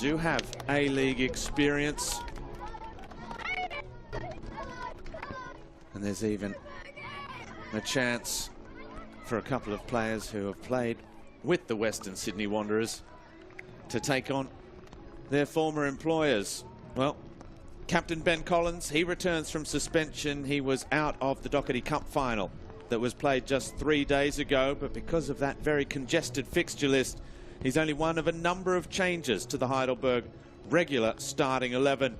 do have A-League experience. And there's even a chance for a couple of players who have played with the Western Sydney Wanderers to take on their former employers. Well, Captain Ben Collins, he returns from suspension. He was out of the Doherty Cup final that was played just 3 days ago, but because of that very congested fixture list, he's only one of a number of changes to the Heidelberg regular starting 11.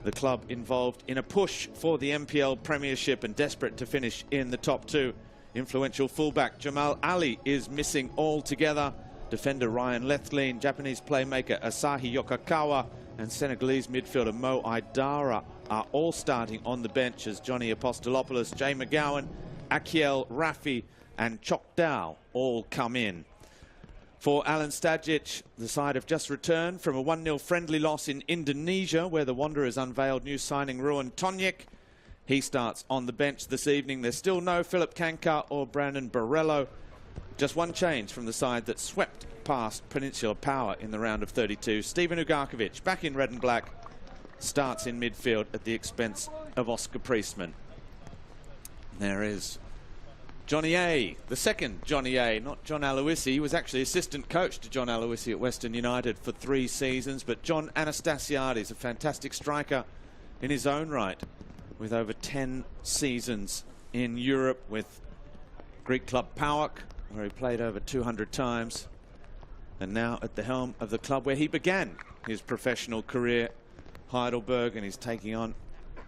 The club involved in a push for the MPL Premiership and desperate to finish in the top two. Influential fullback Jamal Ali is missing altogether. Defender Ryan Lethlean, Japanese playmaker Asahi Yokokawa, and Senegalese midfielder Mo Aidara are all starting on the bench as Johnny Apostolopoulos, Jay McGowan, Akiel Rafi and Chok Dao all come in. For Alan Stajic, the side have just returned from a 1-0 friendly loss in Indonesia, where the Wanderers unveiled new signing Ruan Tonyek. He starts on the bench this evening. There's still no Philip Kankar or Brandon Borrello. Just one change from the side that swept past Peninsula Power in the round of 32. Steven Ugarkovic, back in red and black, starts in midfield at the expense of Oscar Priestman. There is Johnny A, the second Johnny A, not John Aloisi. He was actually assistant coach to John Aloisi at Western United for 3 seasons, but John Anastasiades, a fantastic striker in his own right, with over 10 seasons in Europe with Greek club PAOK, where he played over 200 times, and now at the helm of the club where he began his professional career, Heidelberg, and he's taking on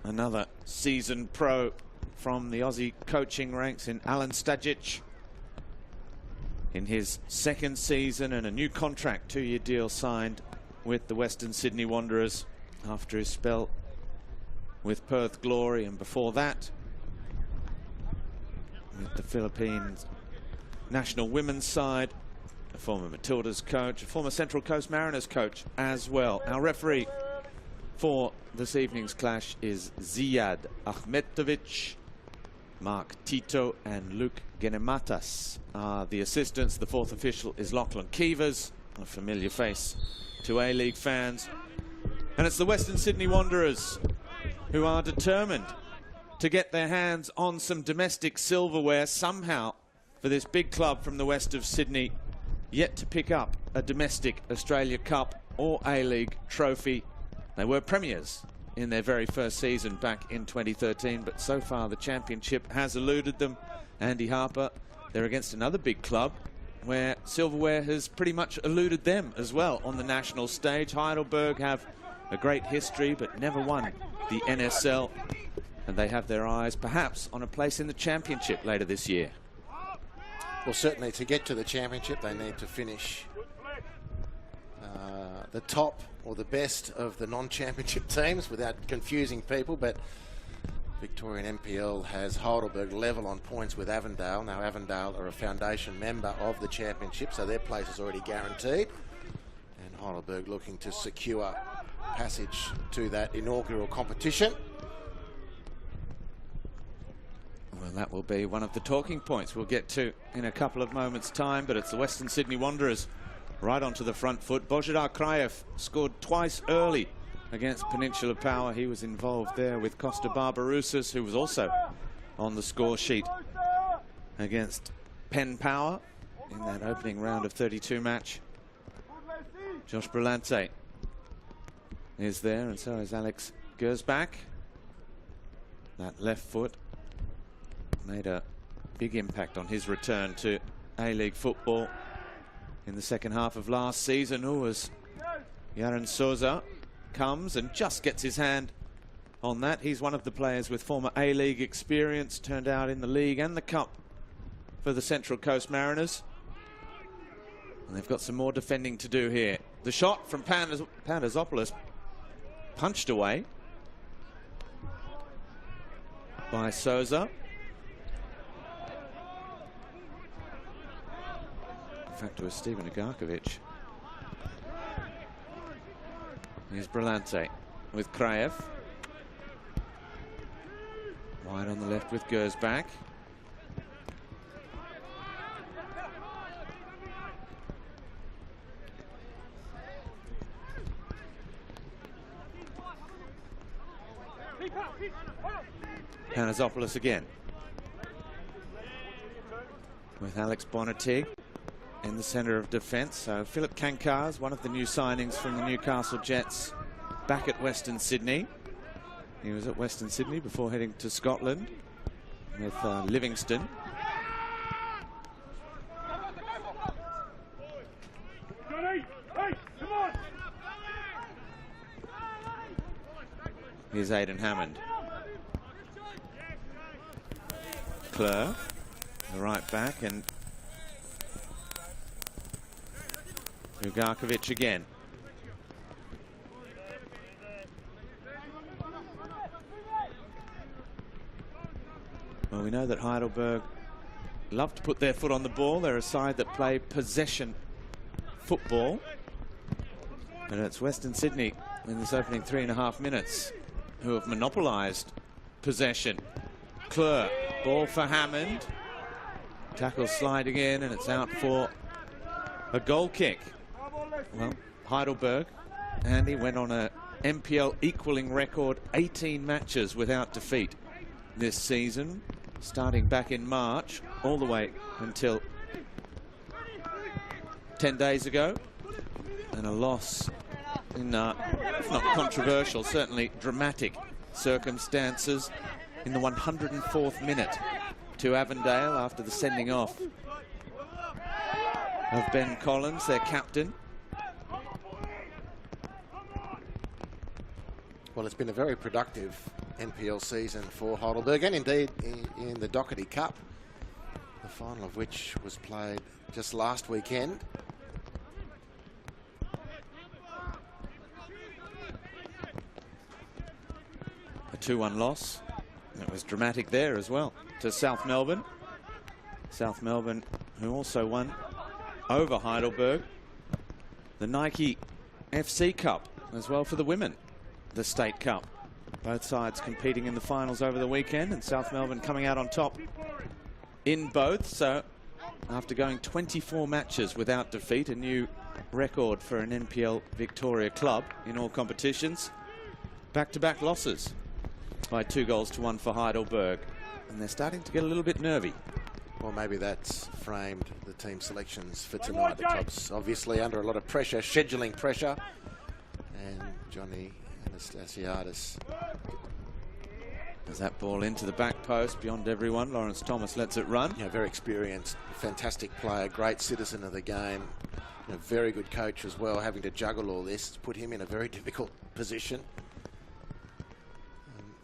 another seasoned pro from the Aussie coaching ranks in Alan Stajic in his second season, and a new contract, 2-year deal signed with the Western Sydney Wanderers after his spell with Perth Glory, and before that with the Philippines national women's side, a former Matildas coach, a former Central Coast Mariners coach as well. Our referee for this evening's clash is Ziad Ahmetovic. Mark Tito and Luke Genematas are the assistants. The fourth official is Lachlan Keevers, a familiar face to A-League fans. And it's the Western Sydney Wanderers who are determined to get their hands on some domestic silverware somehow for this big club from the west of Sydney, yet to pick up a domestic Australia Cup or A-League trophy. They were premiers in their very first season back in 2013, but so far the championship has eluded them. Andy Harper, they're against another big club where silverware has pretty much eluded them as well on the national stage. Heidelberg have a great history but never won the NSL, and they have their eyes perhaps on a place in the championship later this year. Well, certainly to get to the championship they need to finish the top or the best of the non-championship teams without confusing people, but Victorian MPL has Heidelberg level on points with Avondale. Now Avondale are a foundation member of the championship, so their place is already guaranteed, and Heidelberg looking to secure passage to that inaugural competition. Well, that will be one of the talking points we'll get to in a couple of moments' time, but it's the Western Sydney Wanderers right onto the front foot. Božidar Krajev scored twice early against Peninsula Power. He was involved there with Costa Barbarousas, who was also on the score sheet against Penn Power in that opening round of 32 match. Josh Brillante is there, and so is Alex Gersbach. That left foot made a big impact on his return to A-League football in the second half of last season. As Yaron Souza comes and just gets his hand on that. He's one of the players with former A-League experience, turned out in the league and the cup for the Central Coast Mariners. And they've got some more defending to do here. The shot from Pandazopoulos punched away by Souza. In fact, it was Steven Ugarkovic. Here's Brillante with Krajev. Wide on the left with Gersbach. Hanazopoulos again. With Alex Bonatig in the centre of defence. So Philip Kankars, one of the new signings from the Newcastle Jets, back at Western Sydney. He was at Western Sydney before heading to Scotland with Livingston. Here's Aidan Hammond. Kleur, the right back, and Ugarkovic again. Well, we know that Heidelberg love to put their foot on the ball. They're a side that play possession football. And it's Western Sydney in this opening 3.5 minutes who have monopolised possession. Kleur, ball for Hammond. Tackle sliding in, and it's out for a goal kick. Well, Heidelberg, Andy, went on a MPL equaling record 18 matches without defeat this season, starting back in March all the way until 10 days ago, and a loss in if not controversial, certainly dramatic circumstances in the 104th minute to Avondale after the sending off of Ben Collins, their captain. Well, it's been a very productive NPL season for Heidelberg, and indeed in the Doherty Cup, the final of which was played just last weekend. A 2-1 loss. It was dramatic there as well to South Melbourne. South Melbourne, who also won over Heidelberg the Nike FC Cup as well for the women, the State Cup. Both sides competing in the finals over the weekend, and South Melbourne coming out on top in both. So after going 24 matches without defeat, a new record for an NPL Victoria club in all competitions. Back-to-back losses by 2-1 for Heidelberg, and they're starting to get a little bit nervy. Well, maybe that's framed the team selections for tonight. The club's obviously under a lot of pressure, scheduling pressure, and Johnny Anastasiadis. As that ball into the back post beyond everyone, Lawrence Thomas lets it run. Yeah, very experienced, fantastic player, great citizen of the game, and a very good coach as well, having to juggle all this. It's put him in a very difficult position.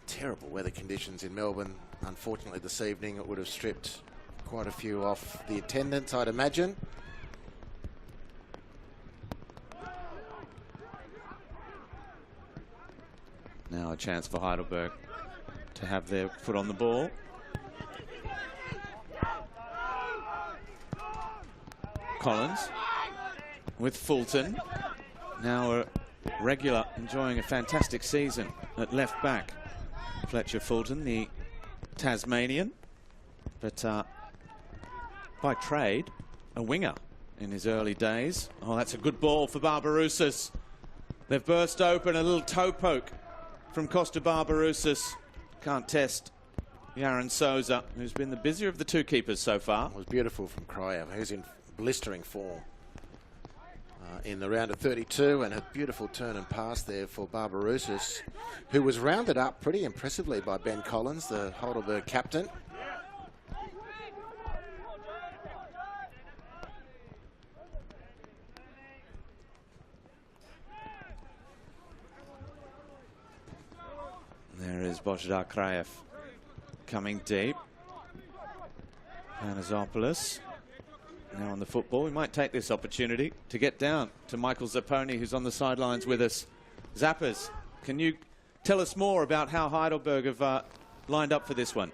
Terrible weather conditions in Melbourne. Unfortunately, this evening it would have stripped quite a few off the attendance, I'd imagine. Now a chance for Heidelberg to have their foot on the ball. Collins with Fulton. Now a regular, enjoying a fantastic season at left back. Fletcher Fulton, the Tasmanian, but by trade, a winger in his early days. Oh, that's a good ball for Barbarouses. They've burst open, a little toe poke from Costa Barbarouses. Can't test Yaron Souza, who's been the busier of the two keepers so far. It was beautiful from Cryer, who's in blistering form in the round of 32, and a beautiful turn and pass there for Barbarouses, who was rounded up pretty impressively by Ben Collins, the Heidelberg captain. There is Božidar Krajev coming deep. Hanazopoulos now on the football. We might take this opportunity to get down to Michael Zapponi, who's on the sidelines with us. Zappers, can you tell us more about how Heidelberg have lined up for this one?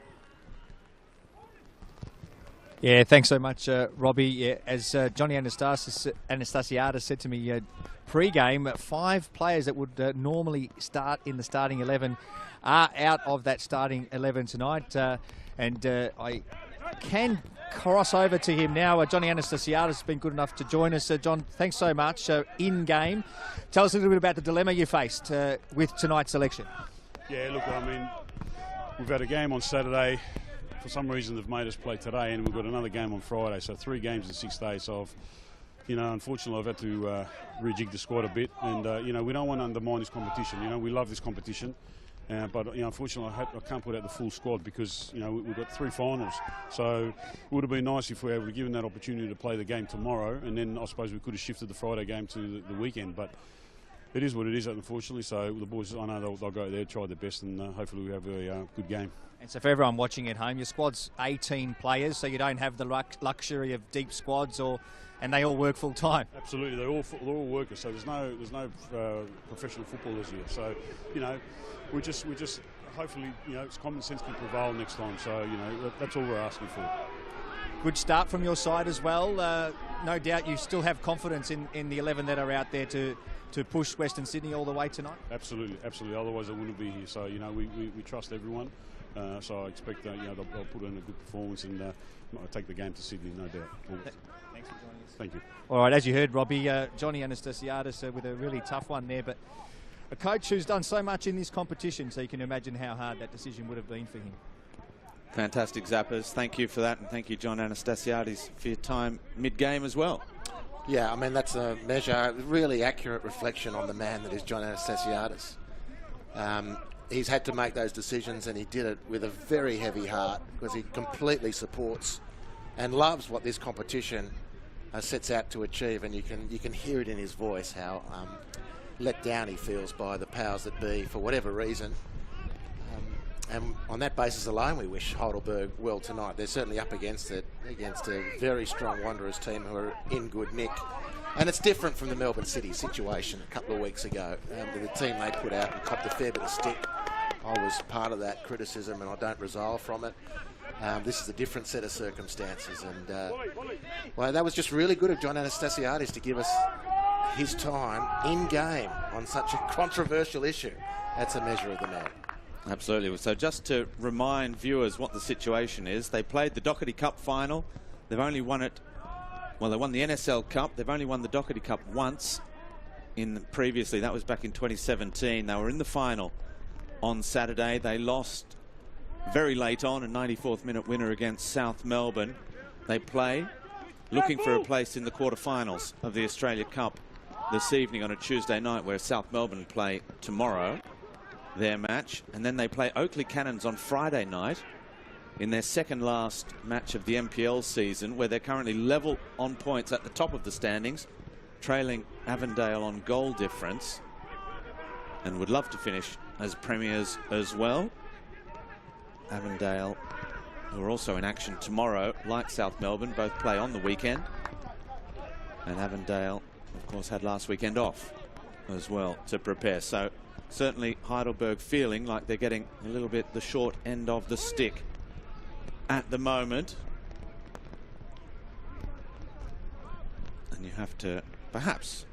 Yeah, thanks so much, Robbie. Yeah, as Johnny Anastasiadis said to me pre-game, 5 players that would normally start in the starting 11 are out of that starting 11 tonight. And I can cross over to him now. Johnny Anastasiadis has been good enough to join us. John, thanks so much. In game, tell us a little bit about the dilemma you faced with tonight's selection. Yeah, look, I mean, we've had a game on Saturday. For some reason, they've made us play today, and we've got another game on Friday. So 3 games in 6 days. So, unfortunately, I've had to rejig the squad a bit. And, we don't want to undermine this competition. We love this competition. But unfortunately, I can't put out the full squad because we've got 3 finals. So it would have been nice if we were given that opportunity to play the game tomorrow, and then I suppose we could have shifted the Friday game to the weekend. But it is what it is, unfortunately. So the boys, I know they'll go there, try their best, and hopefully we have a good game. And so for everyone watching at home, your squad's 18 players, so you don't have the luxury of deep squads, and they all work full time. Absolutely, they're all workers. So there's no professional footballers here. So we just hopefully it's common sense can prevail next time. So that's all we're asking for. Good start from your side as well. No doubt you still have confidence in the 11 that are out there to push Western Sydney all the way tonight. Absolutely. Otherwise, I wouldn't be here. So we trust everyone. So I expect they'll put in a good performance and take the game to Sydney, no doubt. Thanks for joining us. Thank you. All right, as you heard, Robbie, Johnny Anastasiadis with a really tough one there, but a coach who's done so much in this competition, so you can imagine how hard that decision would have been for him. Fantastic, Zappers. Thank you for that, and thank you, John Anastasiadis, for your time mid-game as well. Yeah, I mean, that's a measure, really accurate reflection on the man that is John Anastasiadis. He's had to make those decisions, and he did it with a very heavy heart because he completely supports and loves what this competition sets out to achieve. And you can hear it in his voice how let down he feels by the powers that be for whatever reason. And on that basis alone, we wish Heidelberg well tonight. They're certainly up against it, against a very strong Wanderers team who are in good nick. And it's different from the Melbourne City situation a couple of weeks ago. The team they put out and copped a fair bit of stick. I was part of that criticism and I don't resile from it. This is a different set of circumstances. And well, that was just really good of John Anastasiadis to give us his time in game on such a controversial issue. That's a measure of the man. Absolutely. So just to remind viewers what the situation is, they played the Doherty Cup final. They've only won it. Well, they won the NSL Cup. They've only won the Doherty Cup once previously. That was back in 2017. They were in the final on Saturday. They lost very late on, a 94th minute winner against South Melbourne. They play looking for a place in the quarterfinals of the Australia Cup this evening on a Tuesday night, where South Melbourne play tomorrow their match, and then they play Oakley Cannons on Friday night in their second last match of the MPL season, where they're currently level on points at the top of the standings, trailing Avondale on goal difference, and would love to finish as premiers as well. Avondale, who are also in action tomorrow, like South Melbourne, both play on the weekend, and Avondale of course had last weekend off as well to prepare. So certainly Heidelberg feeling like they're getting a little bit the short end of the stick at the moment. And you have to perhaps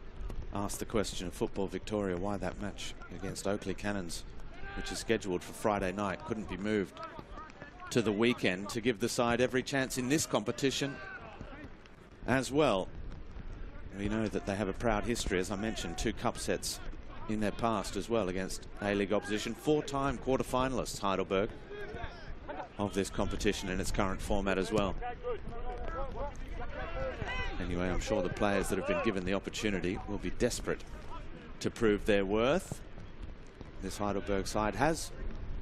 ask the question of Football Victoria why that match against Oakley Cannons, which is scheduled for Friday night, couldn't be moved to the weekend to give the side every chance in this competition as well. We know that they have a proud history, as I mentioned, 2 cup sets in their past as well against A-League opposition. 4-time quarter-finalists, Heidelberg, of this competition in its current format as well. Anyway, I'm sure the players that have been given the opportunity will be desperate to prove their worth. This Heidelberg side has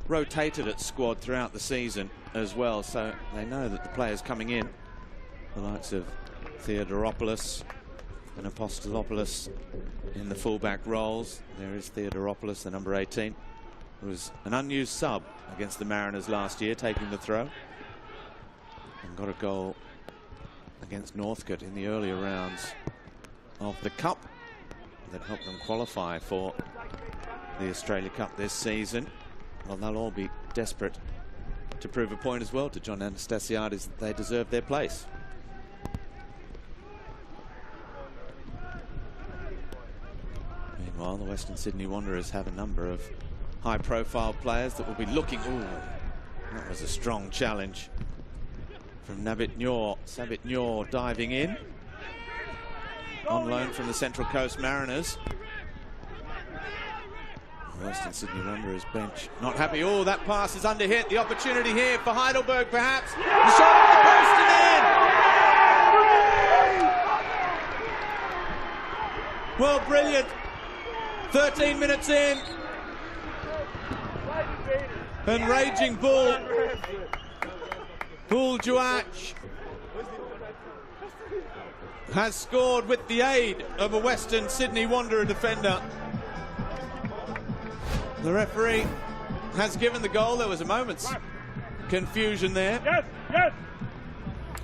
rotated its squad throughout the season as well, so they know that the players coming in, the likes of Theodoropoulos and Apostolopoulos in the fullback roles. There is Theodoropoulos, the number 18, who was an unused sub against the Mariners last year, taking the throw, and got a goal against Northcote in the earlier rounds of the Cup that helped them qualify for the Australia Cup this season. Well, they'll all be desperate to prove a point as well to John Anastasiadis that they deserve their place. Meanwhile, the Western Sydney Wanderers have a number of high-profile players that will be looking. Ooh, that was a strong challenge from Nabit Nyor. Sabit Nyor diving in on loan from the Central Coast Mariners. Western Sydney Wanderers bench not happy. Oh, that pass is under hit. The opportunity here for Heidelberg, perhaps. The shot off the post and in. Well, brilliant. 13 minutes in. And Raging Bull, Juach, has scored with the aid of a Western Sydney Wanderer defender. The referee has given the goal. There was a moment's confusion there. Yes, yes.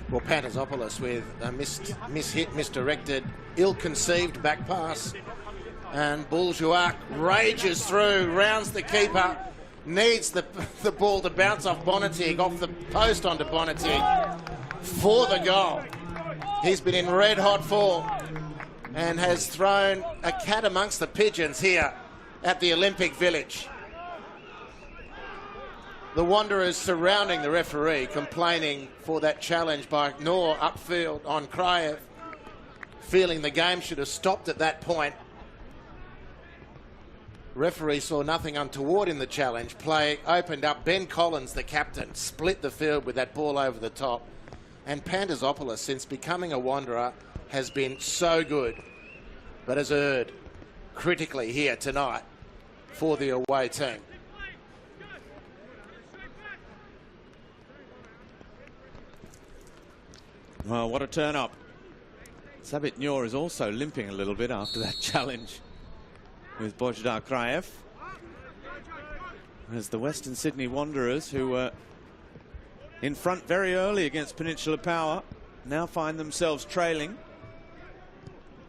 Well, Pantazopoulos with a mishit, misdirected, ill-conceived back pass. And Bull-Juach rages through, rounds the keeper, needs the ball to bounce off Bonatig, off the post onto Bonatig for the goal. He's been in red-hot form and has thrown a cat amongst the pigeons here at the Olympic Village. The Wanderers surrounding the referee, complaining for that challenge by Noor upfield on Kraev, feeling the game should have stopped at that point. Referee saw nothing untoward in the challenge. Play opened up. Ben Collins, the captain, split the field with that ball over the top. And Pantazopoulos, since becoming a Wanderer, has been so good, but has erred critically here tonight for the away team. Well, what a turn up. Sabit Noor is also limping a little bit after that challenge with Bojdar Kraev. As the Western Sydney Wanderers, who were in front very early against Peninsula Power, now find themselves trailing.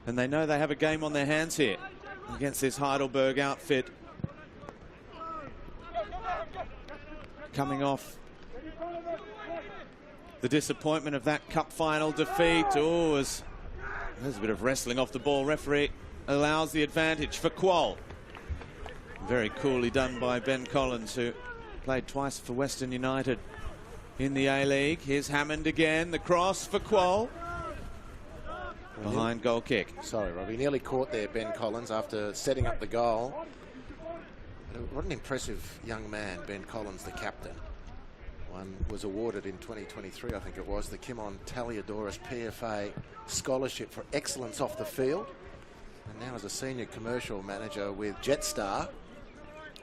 And they know they have a game on their hands here against this Heidelberg outfit. Coming off the disappointment of that cup final defeat. Oh, there's a bit of wrestling off the ball. Referee allows the advantage for Quoll. Very coolly done by Ben Collins, who played twice for Western United in the A-League. Here's Hammond again. The cross for Quoll. Behind goal kick. Sorry, Robbie. Nearly caught there, Ben Collins, after setting up the goal. What an impressive young man, Ben Collins, the captain. One was awarded in 2023, I think it was, the Kimon Taliadoris PFA Scholarship for Excellence off the field. And now is a senior commercial manager with Jetstar.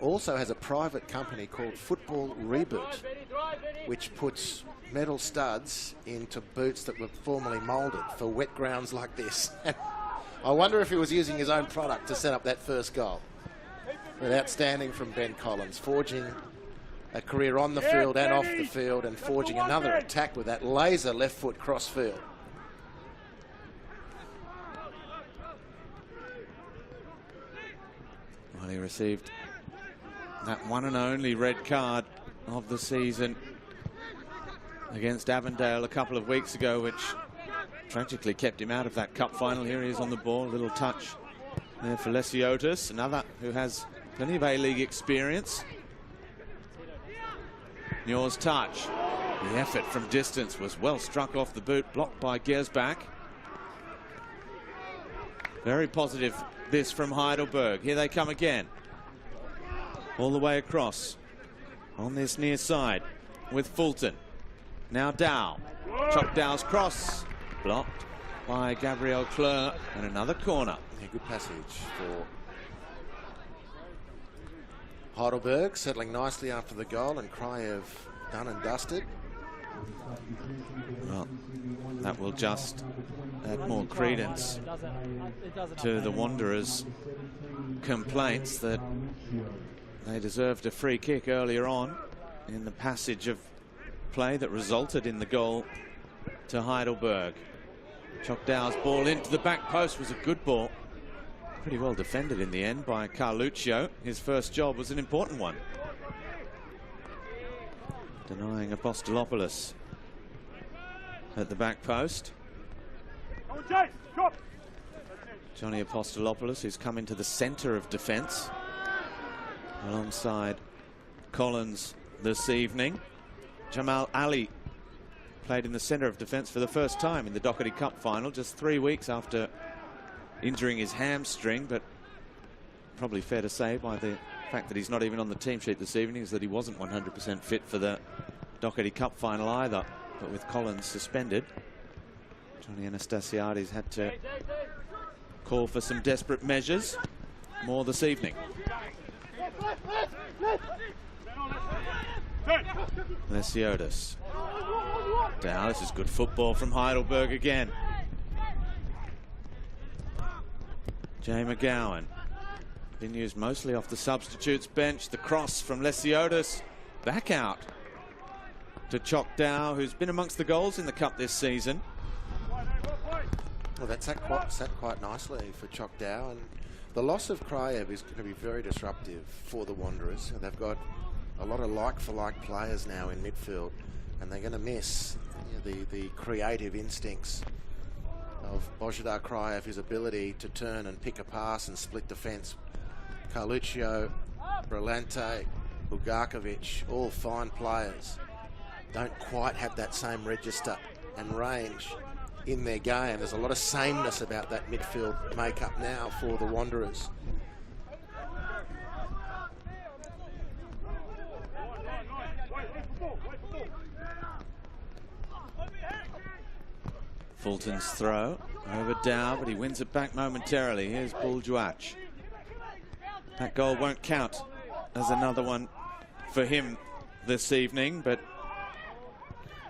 Also has a private company called Football Reboot, which puts metal studs into boots that were formerly moulded for wet grounds like this. I wonder if he was using his own product to set up that first goal. But outstanding from Ben Collins, forging a career on the field and off the field, and forging another attack with that laser left foot cross field. Well, he received that one and only red card of the season against Avondale a couple of weeks ago, which tragically kept him out of that cup final. Here he is on the ball, a little touch there for Lesiotis, another who has plenty of A-League experience. Noor's touch. The effort from distance was well struck off the boot, blocked by Gersbach. Very positive this from Heidelberg. Here they come again. All the way across on this near side with Fulton. Now Dow. Chock Dow's cross. Blocked by Gabriel Kleur, and another corner. Yeah, good passage for Heidelberg, settling nicely after the goal, and Kraev done and dusted. Well, that will just add more credence to the Wanderers' complaints that they deserved a free kick earlier on in the passage of play that resulted in the goal to Heidelberg. Chock Dow's ball into the back post was a good ball. Pretty well defended in the end by Carluccio. His first job was an important one. Denying Apostolopoulos at the back post. Johnny Apostolopoulos, who's come into the centre of defence alongside Collins this evening. Jamal Ali played in the centre of defence for the first time in the Doherty Cup final, just 3 weeks after injuring his hamstring, but probably fair to say by the fact that he's not even on the team sheet this evening, is that he wasn't 100% fit for the Doherty Cup final either. But with Collins suspended, Johnny Anastasiades had to call for some desperate measures. More this evening. Lesiotis. Now this is good football from Heidelberg again. Jay McGowan. Been used mostly off the substitutes bench. The cross from Lesiotis. Back out to Chok Dow, who's been amongst the goals in the cup this season. Well, that's sat quite nicely for Chok Dow, and the loss of Kraev is going to be very disruptive for the Wanderers. They've got a lot of like-for-like players now in midfield, and they're going to miss the creative instincts of Božidar Kraev, his ability to turn and pick a pass and split defence. Carluccio, Brillante, Ugarkovic, all fine players, don't quite have that same register and range in their game. There's a lot of sameness about that midfield makeup now for the Wanderers. Fulton's throw over Dow, but he wins it back momentarily. Here's Buljuach. That goal won't count as another one for him this evening, but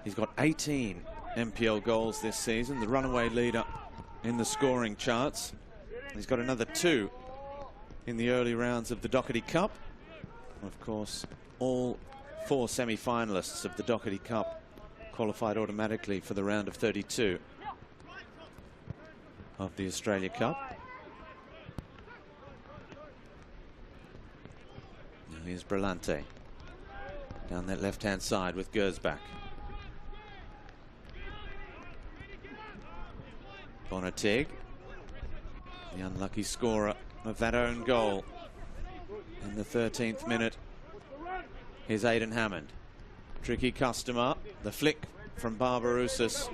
he's got 18 MPL goals this season, the runaway leader in the scoring charts. He's got another 2 in the early rounds of the Doherty Cup. Of course, all 4 semi-finalists of the Doherty Cup qualified automatically for the round of 32 of the Australia Cup. Now here's Brillante down that left-hand side with Gersbach. Bonatig, the unlucky scorer of that own goal in the 13th minute. Here's Aidan Hammond. Tricky customer. The flick from Barbarousis.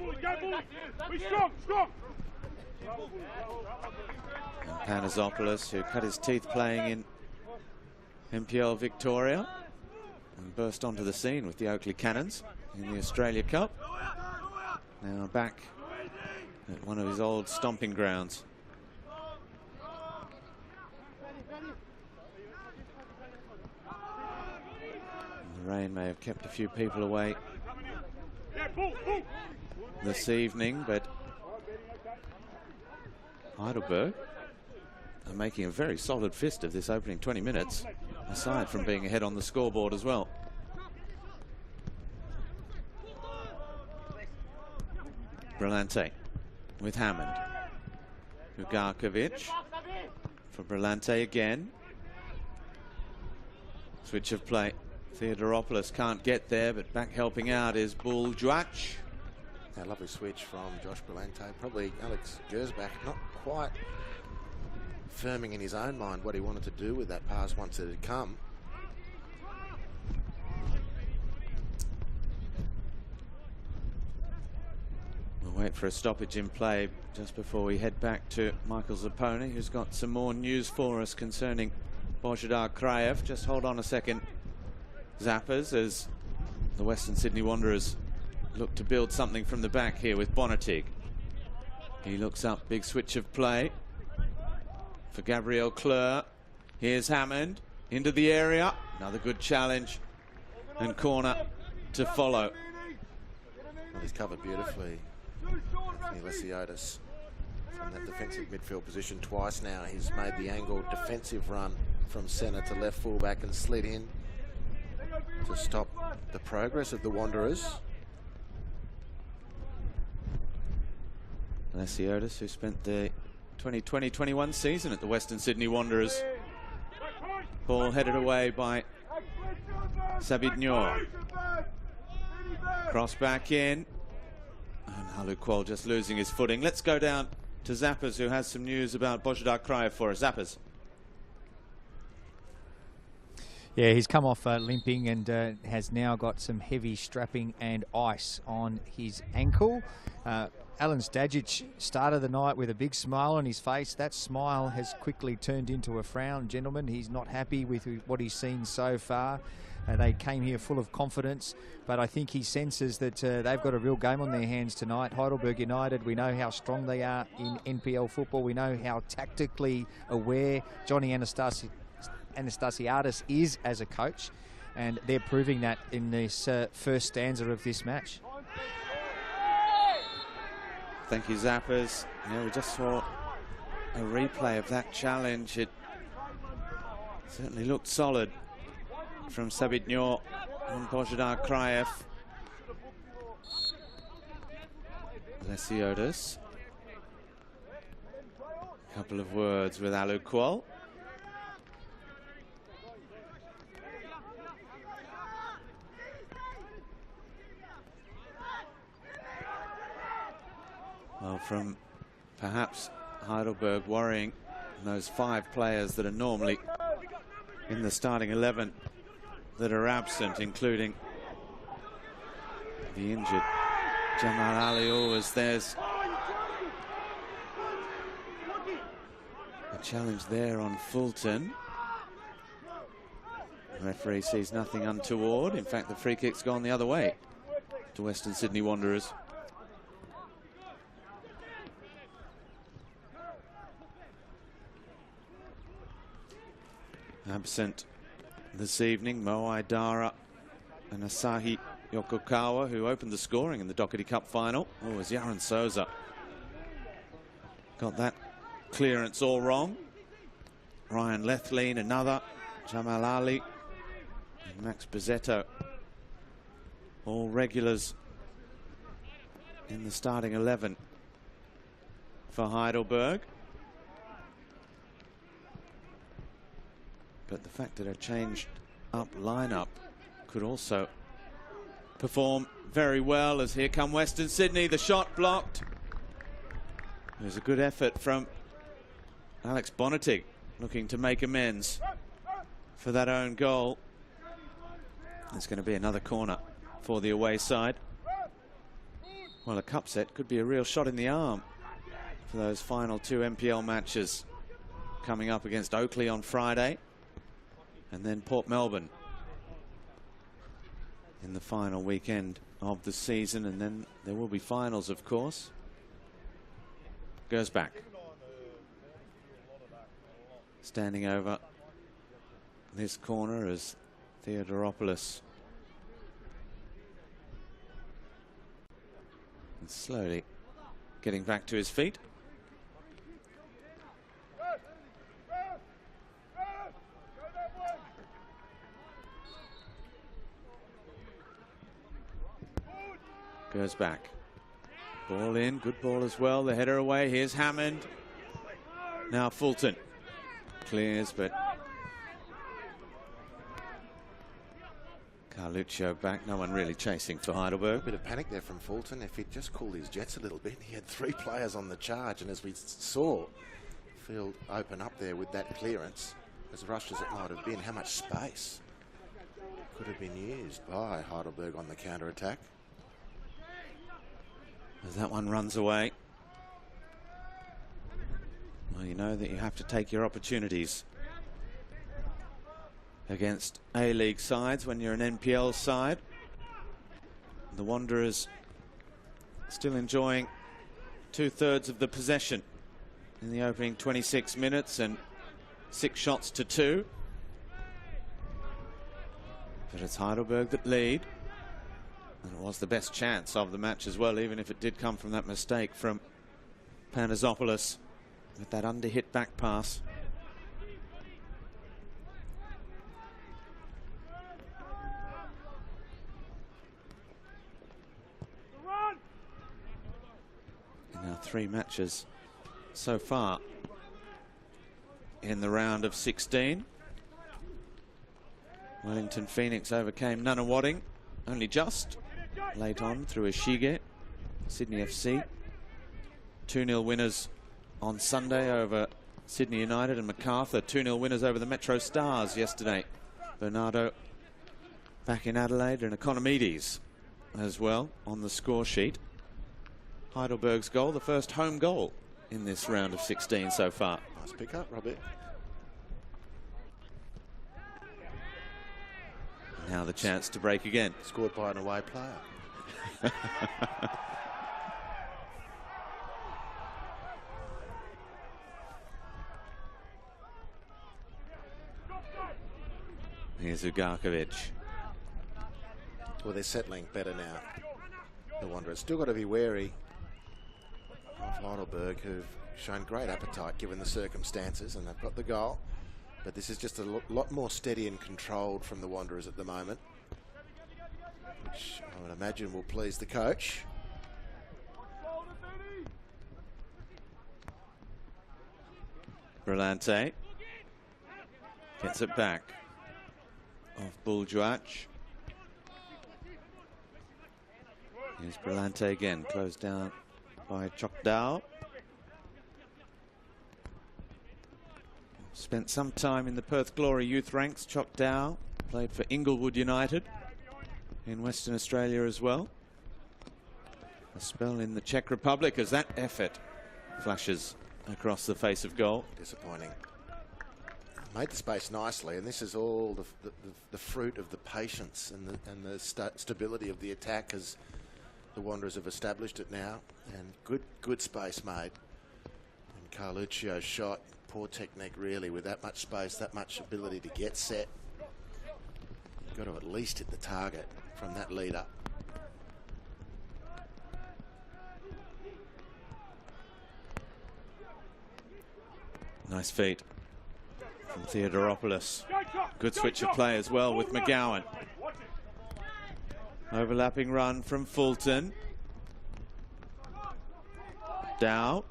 And Panazopoulos, who cut his teeth playing in MPL Victoria and burst onto the scene with the Oakley Cannons in the Australia Cup. Now back at one of his old stomping grounds. And the rain may have kept a few people away this evening, but Heidelberg are making a very solid fist of this opening 20 minutes, aside from being ahead on the scoreboard as well. Brillante with Hammond. Ugarkovic for Brillante again. Switch of play. Theodoropoulos can't get there, but back helping out is Buljuach. A lovely switch from Josh Brillante. Probably Alex Gersbach not quite firming in his own mind what he wanted to do with that pass once it had come. We'll wait for a stoppage in play just before we head back to Michael Zapponi, who's got some more news for us concerning Božidar Kraev. Just hold on a second, Zappers, as the Western Sydney Wanderers look to build something from the back here with Bonatig. He looks up, big switch of play for Gabriel Kleur. Here's Hammond into the area. Another good challenge and corner to follow. Well, he's covered beautifully. Anthony Lesiotis from that defensive midfield position twice now. He's made the angled defensive run from centre to left fullback and slid in to stop the progress of the Wanderers. Lesiotis, who spent the 2020-21 season at the Western Sydney Wanderers. Ball headed away by Sabidnor. Cross back in. And Halukwal just losing his footing. Let's go down to Zappers, who has some news about Božidar Kraev for us. Zappers. Yeah, he's come off limping and has now got some heavy strapping and ice on his ankle. Alan Stajic started the night with a big smile on his face. That smile has quickly turned into a frown, gentlemen. He's not happy with what he's seen so far. They came here full of confidence, but I think he senses that they've got a real game on their hands tonight. Heidelberg United, we know how strong they are in NPL football. We know how tactically aware Johnny Anastasiadis is as a coach, and they're proving that in this first stanza of this match. Thank you, Zappers. Yeah, we just saw a replay of that challenge. It certainly looked solid from Sabitnyor and Božidar Krajev. Lesiotis. A couple of words with Alu Kuol. Well, from perhaps Heidelberg worrying those 5 players that are normally in the starting 11 that are absent, including the injured Jamal Ali. Always there's a challenge there on Fulton. The referee sees nothing untoward. In fact, the free kick's gone the other way to Western Sydney Wanderers. Absent this evening, Moai Dara and Asahi Yokokawa, who opened the scoring in the Doherty Cup final. Oh, it was Yaron Souza. Got that clearance all wrong. Ryan Lethlean, another. Jamal Ali and Max Bizzetto. All regulars in the starting 11 for Heidelberg. But the fact that a changed up lineup could also perform very well, as here come Western Sydney. The shot blocked. There's a good effort from Alex Bonatig, looking to make amends for that own goal. It's going to be another corner for the away side. Well, a cup set could be a real shot in the arm for those final 2 NPL matches coming up against Oakley on Friday, and then Port Melbourne in the final weekend of the season. And then there will be finals, of course. Goes back. Standing over this corner as Theodoropoulos. And slowly getting back to his feet. Goes back. Ball in, good ball as well. The header away. Here's Hammond. Now Fulton. Clears, but Carluccio back. No one really chasing for Heidelberg. Bit of panic there from Fulton. If he'd just cooled his jets a little bit, he had 3 players on the charge, and as we saw, field open up there with that clearance, as rushed as it might have been, how much space could have been used by Heidelberg on the counter-attack. As that one runs away. Well, you know that you have to take your opportunities against A-League sides when you're an NPL side. The Wanderers still enjoying 2/3 of the possession in the opening 26 minutes and 6 shots to 2. But it's Heidelberg that lead. And it was the best chance of the match as well, even if it did come from that mistake from Panazopoulos with that under-hit back pass. In our 3 matches so far in the round of 16. Wellington Phoenix overcame Nunawading only just. Late on through Ashige. Sydney FC 2-0 winners on Sunday over Sydney United, and MacArthur 2-0 winners over the Metro Stars yesterday. Bernardo back in Adelaide, and Economides as well on the score sheet. Heidelberg's goal, the first home goal in this round of 16 so far. Nice pick up, Robbie. Now the chance to break again. Scored by an away player. Here's Ugarkovic. Well, they're settling better now, the Wanderers. Still got to be wary of Heidelberg, who've shown great appetite given the circumstances, and they've got the goal. But this is just a lot more steady and controlled from the Wanderers at the moment, which I would imagine will please the coach. Brillante gets it back off Buljuac. Here's Brillante again, closed down by Chokdao. Spent some time in the Perth Glory youth ranks. Chokdao played for Inglewood United in Western Australia as well. A spell in the Czech Republic as that effort flashes across the face of goal. Disappointing. Made the space nicely, and this is all the fruit of the patience and the stability of the attack as the Wanderers have established it now. And good space made. And Carluccio's shot, poor technique really, with that much space, that much ability to get set. You've got to at least hit the target from that lead up. Nice feet from Theodoropoulos. Good switch of play as well with McGowan. Overlapping run from Fulton. Dow.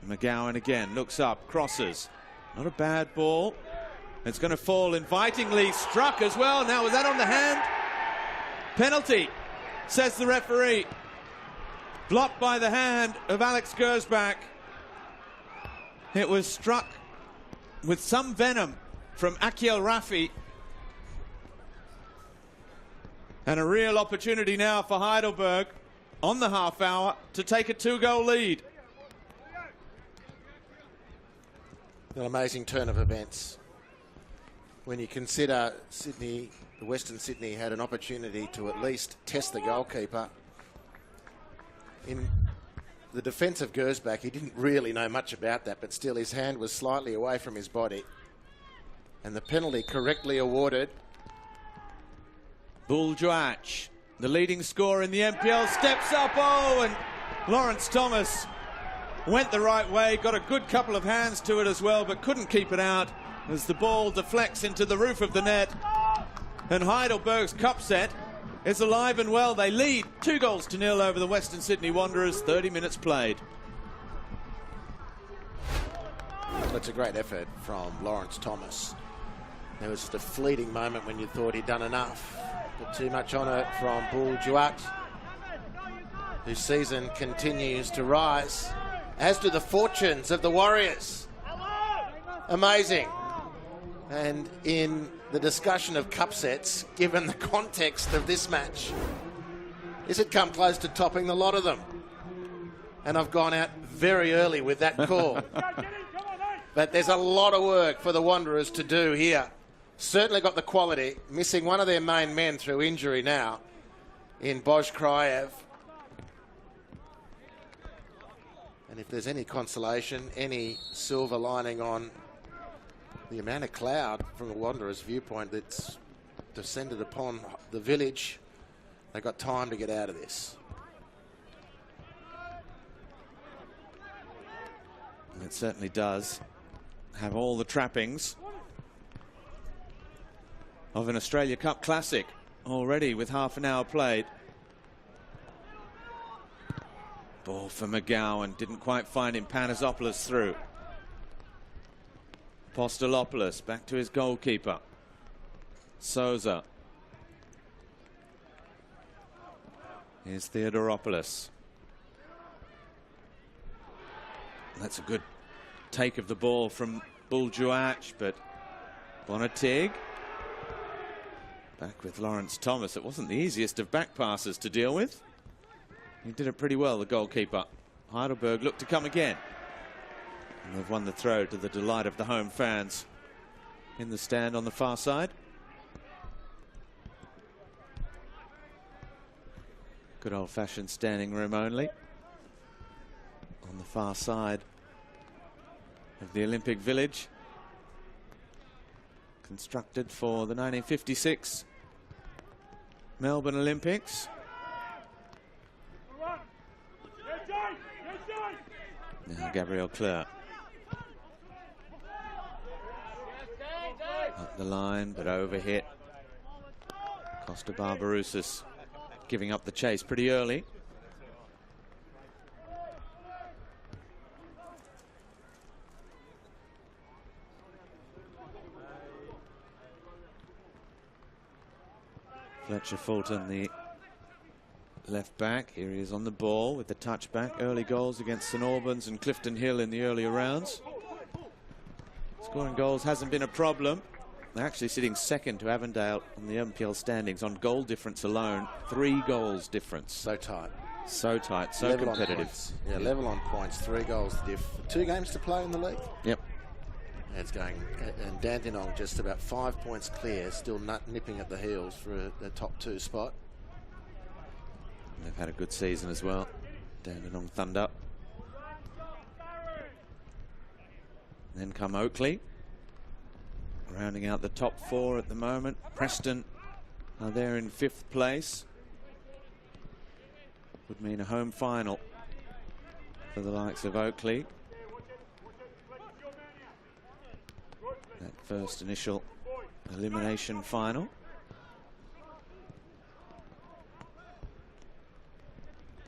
McGowan again, looks up, crosses. Not a bad ball. It's going to fall invitingly, struck as well. Now, was that on the hand? Penalty, says the referee. Blocked by the hand of Alex Gersbach. It was struck with some venom from Akiel Rafi. And a real opportunity now for Heidelberg on the half hour to take a 2-goal lead. An amazing turn of events. When you consider Sydney, the Western Sydney had an opportunity to at least test the goalkeeper. In the defence of Gersbach, he didn't really know much about that, but still his hand was slightly away from his body. And the penalty correctly awarded. Buljuac, the leading scorer in the NPL, steps up. Oh, and Lawrence Thomas went the right way, got a good couple of hands to it as well, but couldn't keep it out as the ball deflects into the roof of the net. And Heidelberg's cup set is alive and well. They lead 2-0 over the Western Sydney Wanderers, 30 minutes played. That's a great effort from Lawrence Thomas. There was just a fleeting moment when you thought he'd done enough. But too much on it from Buljuac, whose season continues to rise, as do the fortunes of the Warriors. Amazing. And in the discussion of cup sets, given the context of this match, this had come close to topping the lot of them. And I've gone out very early with that call. But there's a lot of work for the Wanderers to do here. Certainly got the quality, missing one of their main men through injury now in Bož Krajev. And if there's any consolation, any silver lining on the amount of cloud from the Wanderers' viewpoint that's descended upon the village, they've got time to get out of this. It certainly does have all the trappings of an Australia Cup Classic already with half an hour played. Ball for McGowan, didn't quite find him. Panasopoulos through. Apostolopoulos back to his goalkeeper. Souza. Here's Theodoropoulos. That's a good take of the ball from Buljuac, but Bonatig Back with Lawrence Thomas. It wasn't the easiest of back passes to deal with. He did it pretty well, the goalkeeper. Heidelberg looked to come again. And they've won the throw to the delight of the home fans in the stand on the far side. Good old-fashioned standing room only on the far side of the Olympic Village, constructed for the 1956 Melbourne Olympics. Now Gabriel Clerc up the line, but overhit. Costa Barbarouses giving up the chase pretty early. Fletcher Fulton, the left back. Here he is on the ball with the touchback. Early goals against St Albans and Clifton Hill in the earlier rounds. Scoring goals hasn't been a problem. They're actually sitting second to Avondale on the MPL standings on goal difference alone. 3 goals difference. So tight. So tight, so level competitive. Yeah, level on points, 3 goals diff. 2 games to play in the league. Yep. It's going, and Dandenong just about 5 points clear, still nipping at the heels for the top 2 spot. They've had a good season as well. Dandenong Thunder. Then come Oakley, rounding out the top 4 at the moment. Preston are there in 5th place. Would mean a home final for the likes of Oakley. That first initial elimination final.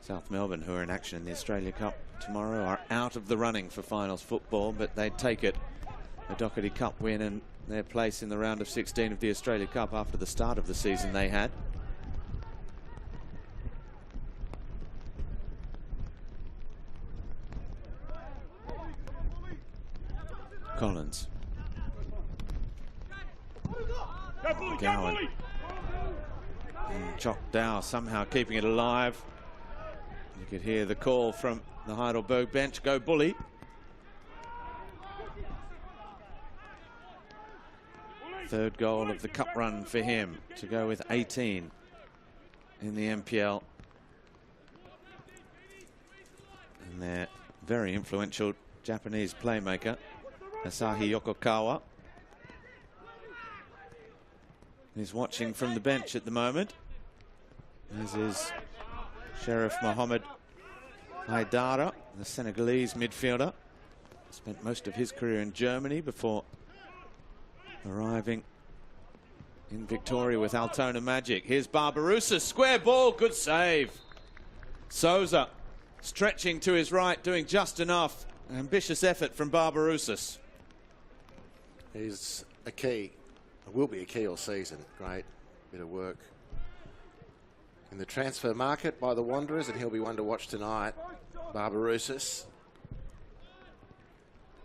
South Melbourne, who are in action in the Australia Cup tomorrow, are out of the running for finals football, but they'd take it. A Doherty Cup win and their place in the round of 16 of the Australia Cup after the start of the season they had. Collins. Gowan. And Chok Dow somehow keeping it alive. You could hear the call from the Heidelberg bench, go Bully. Third goal of the cup run for him to go with 18 in the MPL. And their very influential Japanese playmaker, Asahi Yokokawa, is watching from the bench at the moment, as is Sheriff Mohammed Haidara, the Senegalese midfielder. Spent most of his career in Germany before arriving in Victoria with Altona Magic. Here's Barbarouses, square ball, good save. Souza stretching to his right, doing just enough. Ambitious effort from Barbarouses. He's a key, will be a key all season. Great bit of work in the transfer market by the Wanderers, and he'll be one to watch tonight. Barbarouses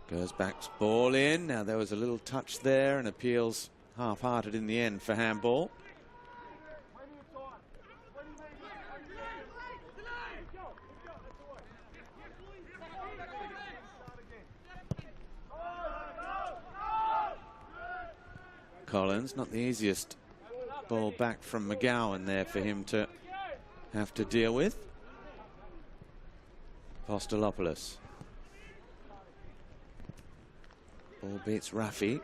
goes back, ball in. Now there was a little touch there, and appeals half-hearted in the end for handball. Collins, not the easiest ball back from McGowan there for him to have to deal with. Apostolopoulos. Ball beats Raffi.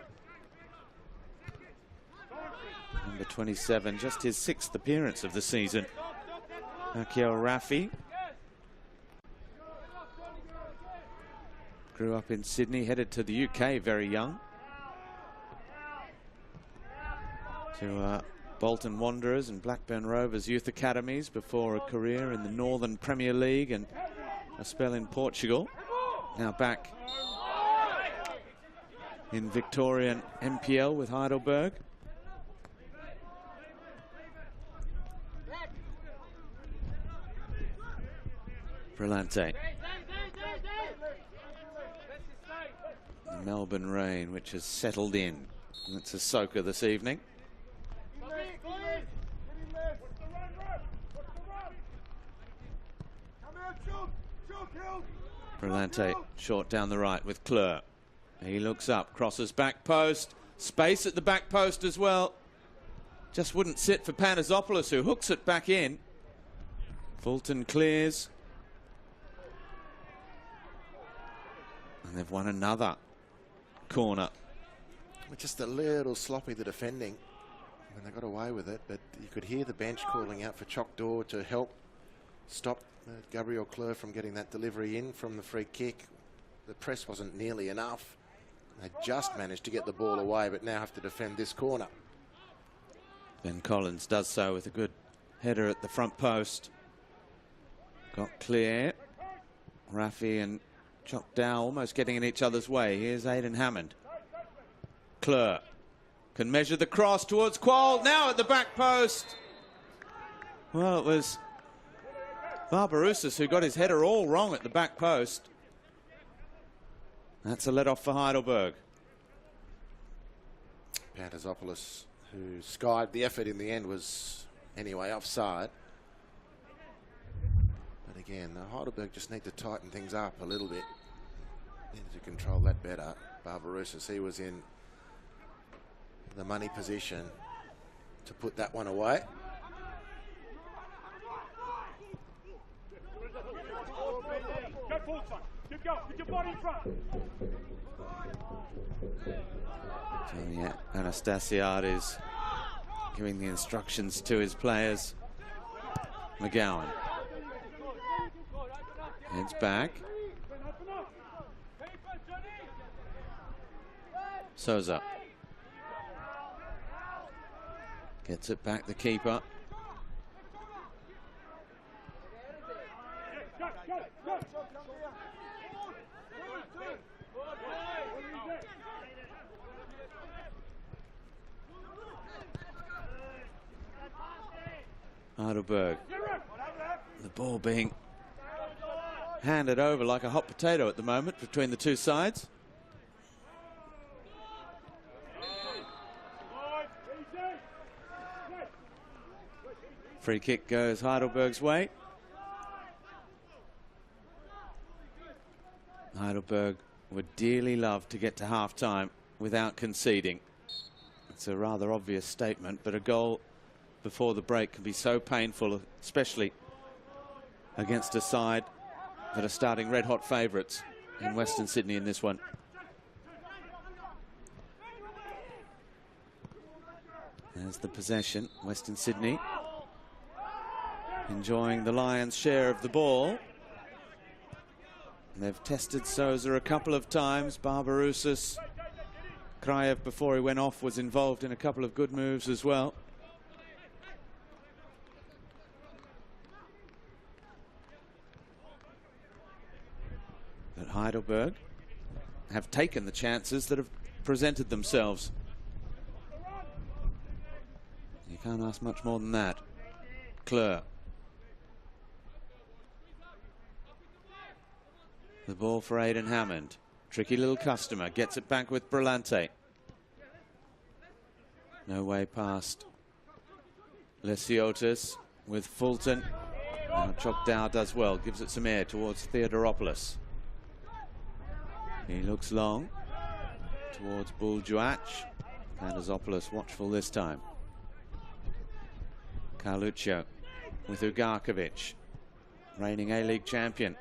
Number 27, just his 6th appearance of the season. Akio Raffi. Grew up in Sydney, headed to the UK very young. To Bolton Wanderers and Blackburn Rovers youth academies before a career in the Northern Premier League and a spell in Portugal. Now back in Victorian MPL with Heidelberg. Brillante. The Melbourne rain, which has settled in. It's a soaker this evening. Brillante short down the right with Kleur. He looks up, crosses back post. Space at the back post as well. Just wouldn't sit for Panasopoulos, who hooks it back in. Fulton clears. And they've won another corner. Just a little sloppy, the defending, when they got away with it, but you could hear the bench calling out for Chokdor to help stop Gabriel Kleur from getting that delivery in from the free kick. The press wasn't nearly enough. They just managed to get the ball away, but now have to defend this corner. Ben Collins does so with a good header at the front post. Got clear. Rafi and Chokdor almost getting in each other's way. Here's Aidan Hammond. Kleur can measure the cross towards Qual. Now at the back post. Well, it was Barbarouses who got his header all wrong at the back post. That's a let-off for Heidelberg. Panasopoulos, who skied the effort in the end, was anyway offside. But again, Heidelberg just need to tighten things up a little bit. Need to control that better. Barbarouses, he was in the money position to put that one away. So yeah, Anastasiad is giving the instructions to his players. McGowan heads back. Souza gets it back, the keeper. Heidelberg. The ball being handed over like a hot potato at the moment between the two sides. Free kick goes Heidelberg's way. Heidelberg would dearly love to get to half-time without conceding. It's a rather obvious statement, but a goal before the break can be so painful, especially against a side that are starting red-hot favourites in Western Sydney in this one. There's the possession. Western Sydney enjoying the Lions' share of the ball. They've tested Souza a couple of times. Barbarouses, Kraev, before he went off, was involved in a couple of good moves as well. But Heidelberg have taken the chances that have presented themselves. You can't ask much more than that. Kleur. The ball for Aidan Hammond. Tricky little customer. Gets it back with Brillante. No way past Lesiotis with Fulton. Now Chokdor does well. Gives it some air towards Theodoropoulos. He looks long towards Buljuach. Panasopoulos watchful this time. Carluccio with Ugarkovic. Reigning A-League champion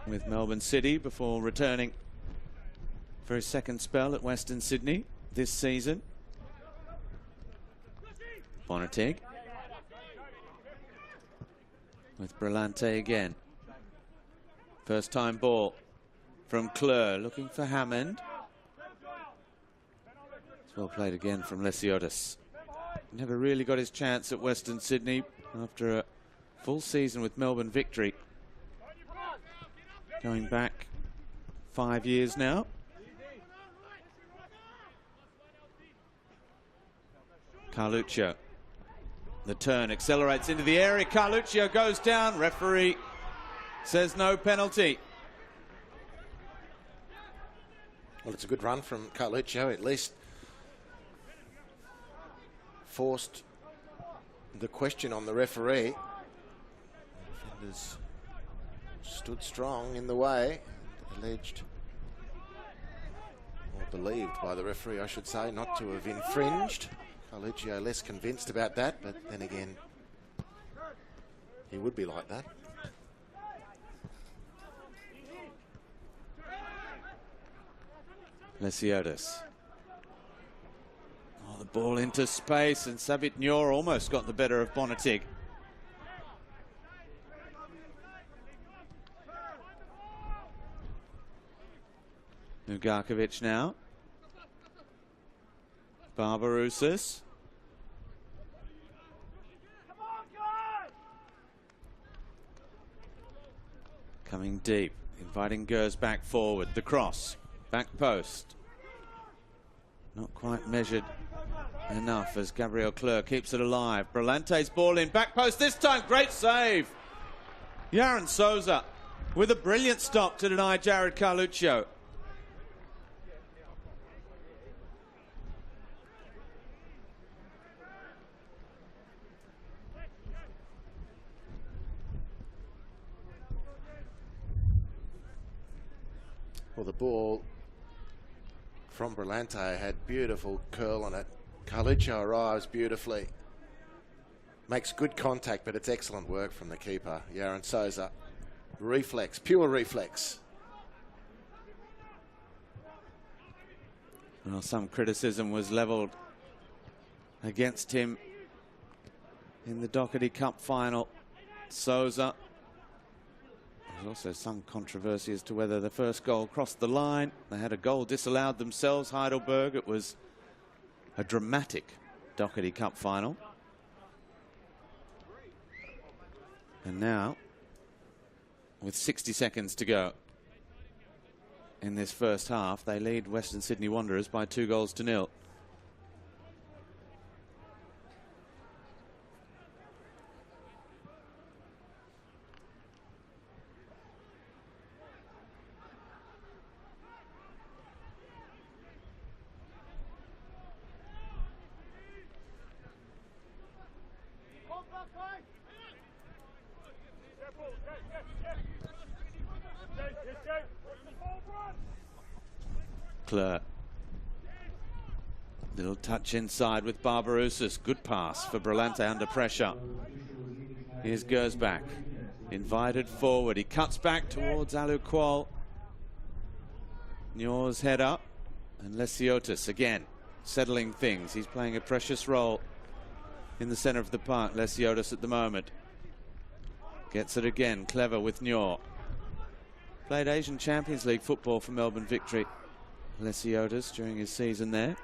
with Melbourne City before returning for his second spell at Western Sydney this season. Bonatig with Brillante again. First time ball from Kleur, looking for Hammond. It's well played again from Lesiotis. Never really got his chance at Western Sydney after a full season with Melbourne Victory. Going back 5 years now. Carluccio. The turn accelerates into the area. Carluccio goes down. Referee says no penalty. Well, it's a good run from Carluccio. At least forced the question on the referee. Defenders stood strong in the way. Alleged, or believed by the referee, I should say, not to have infringed. Carluccio less convinced about that, but then again, he would be like that. Lesiotis. Oh, the ball into space, and Sabit Nyor almost got the better of Bonatig. Nugarkovic now. Barbarousis. Coming deep, inviting Gers back forward. The cross, back post. Not quite measured enough as Gabriel Clerc keeps it alive. Brilante's ball in, back post this time, great save. Yaron Souza with a brilliant stop to deny Jared Carluccio. Well, the ball from Brillante had beautiful curl on it. Carluccio arrives beautifully. Makes good contact, but it's excellent work from the keeper, Yaron Souza. Reflex, pure reflex. Well, some criticism was levelled against him in the Doherty Cup final. Souza. There's also some controversy as to whether the first goal crossed the line. They had a goal disallowed themselves, Heidelberg. It was a dramatic Doherty Cup final. And now, with 60 seconds to go in this first half, they lead Western Sydney Wanderers by 2-0. Clerc. Little touch inside with Barbarousis. Good pass for Brillante under pressure. Here's Gersbach. Invited forward. He cuts back towards Aluqual. Nyor's head up. And Lesiotis again settling things. He's playing a precious role in the centre of the park. Lesiotis at the moment. Gets it again. Clever with Nyor. Played Asian Champions League football for Melbourne Victory. Lesiotis during his season there.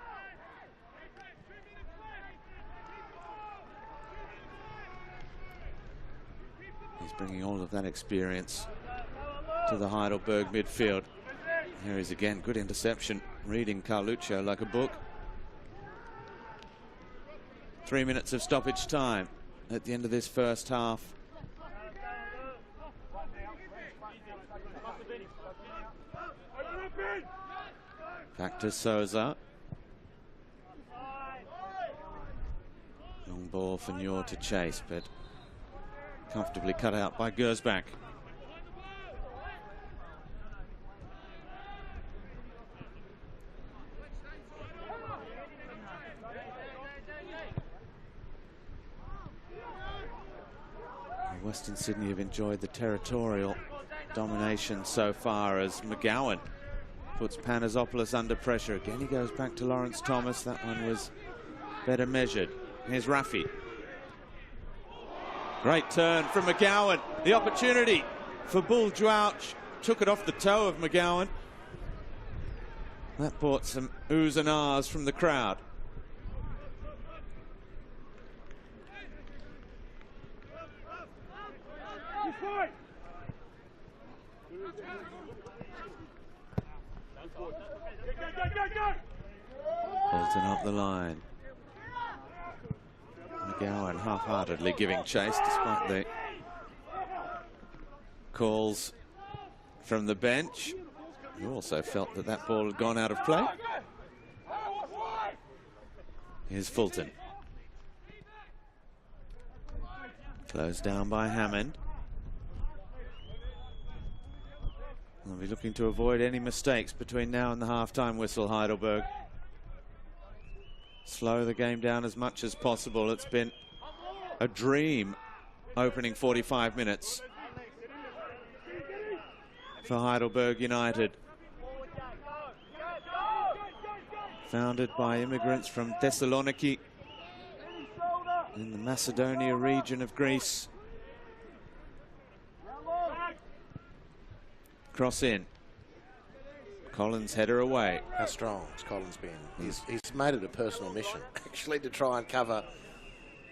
He's bringing all of that experience to the Heidelberg midfield. Here is again, good interception, reading Carluccio like a book. 3 minutes of stoppage time at the end of this first half. Back to Souza. Long ball for Nyor to chase, but comfortably cut out by Gersbach. Western Sydney have enjoyed the territorial domination so far as McGowan puts Panasopoulos under pressure. Again, he goes back to Lawrence Thomas. That one was better measured. Here's Rafi. Great turn from McGowan. The opportunity for Bull Jouch. Took it off the toe of McGowan. That brought some oohs and ahs from the crowd. Bolton up the line. McGowan half-heartedly giving chase despite the calls from the bench. He also felt that that ball had gone out of play. Here's Fulton. Closed down by Hammond. They'll be looking to avoid any mistakes between now and the half-time whistle, Heidelberg. Slow the game down as much as possible. It's been a dream opening 45 minutes for Heidelberg United. Founded by immigrants from Thessaloniki in the Macedonia region of Greece. Cross in. Collins header away. How strong has Collins been? He's made it a personal mission, actually, to try and cover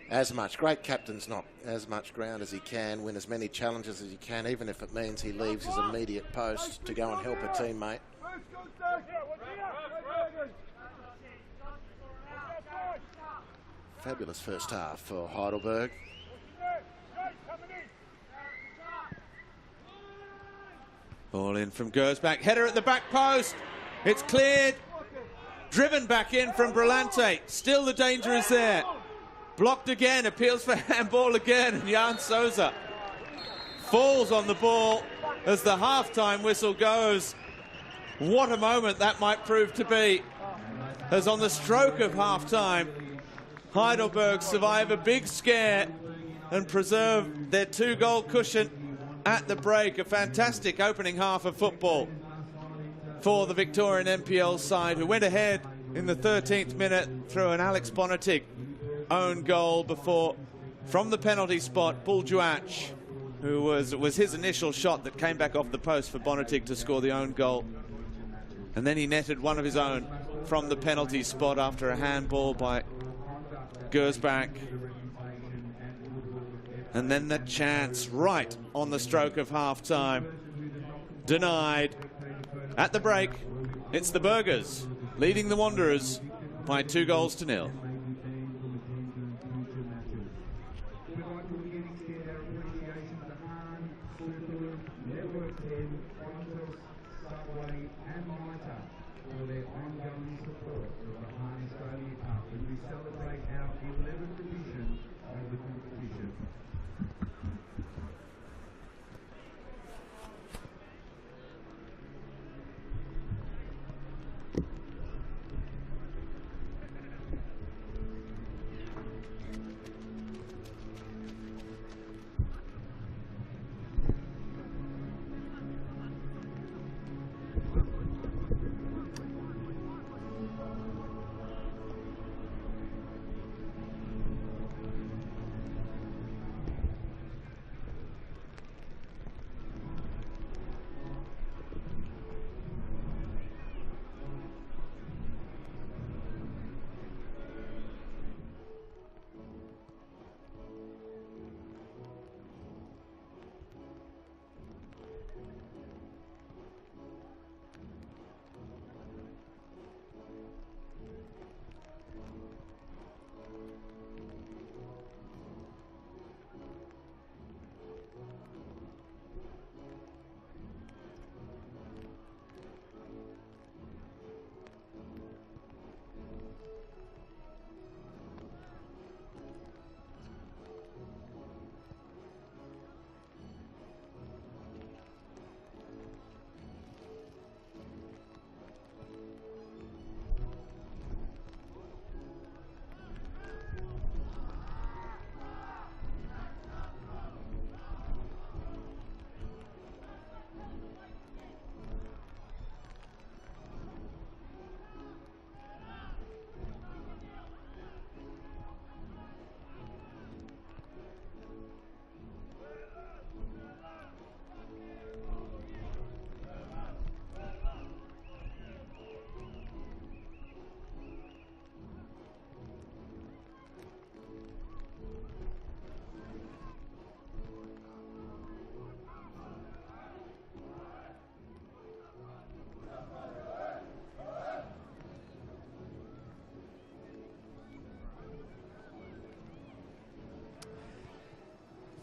as much. Great captain's not as much ground as he can, win as many challenges as he can, even if it means he leaves his immediate post to go and help a teammate. Fabulous first half for Heidelberg. Ball in from Gersbach. Header at the back post. It's cleared. Driven back in from Brillante. Still the danger is there. Blocked again. Appeals for handball again. And Jan Souza falls on the ball as the half-time whistle goes. What a moment that might prove to be. As on the stroke of half-time, Heidelberg survive a big scare and preserve their 2-goal cushion at the break. A fantastic opening half of football for the Victorian NPL side, who went ahead in the 13th minute through an Alex Bonatic own goal before, from the penalty spot, Buljuach, who was his initial shot that came back off the post for Bonatic to score the own goal. And then he netted one of his own from the penalty spot after a handball by Gersbach. And then the chance right on the stroke of half-time. Denied. At the break, it's the Burgers leading the Wanderers by 2-0.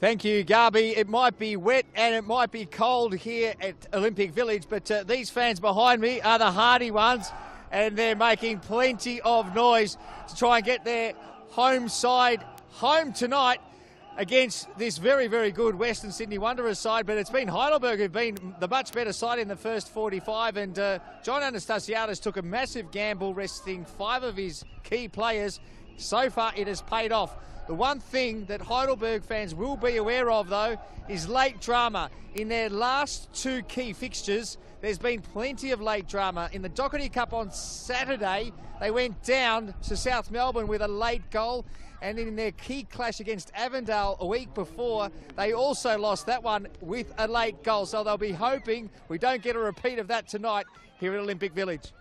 Thank you, Garby. It might be wet and it might be cold here at Olympic Village, but these fans behind me are the hardy ones, and they're making plenty of noise to try and get their home side home tonight against this very, very good Western Sydney Wanderers side, but it's been Heidelberg who've been the much better side in the first 45, and John Anastasiadis took a massive gamble resting 5 of his key players. So far it has paid off. The one thing that Heidelberg fans will be aware of, though, is late drama. In their last 2 key fixtures, there's been plenty of late drama. In the Doherty Cup on Saturday, they went down to South Melbourne with a late goal, and in their key clash against Avondale a week before, they also lost that one with a late goal. So they'll be hoping we don't get a repeat of that tonight here at Olympic Village.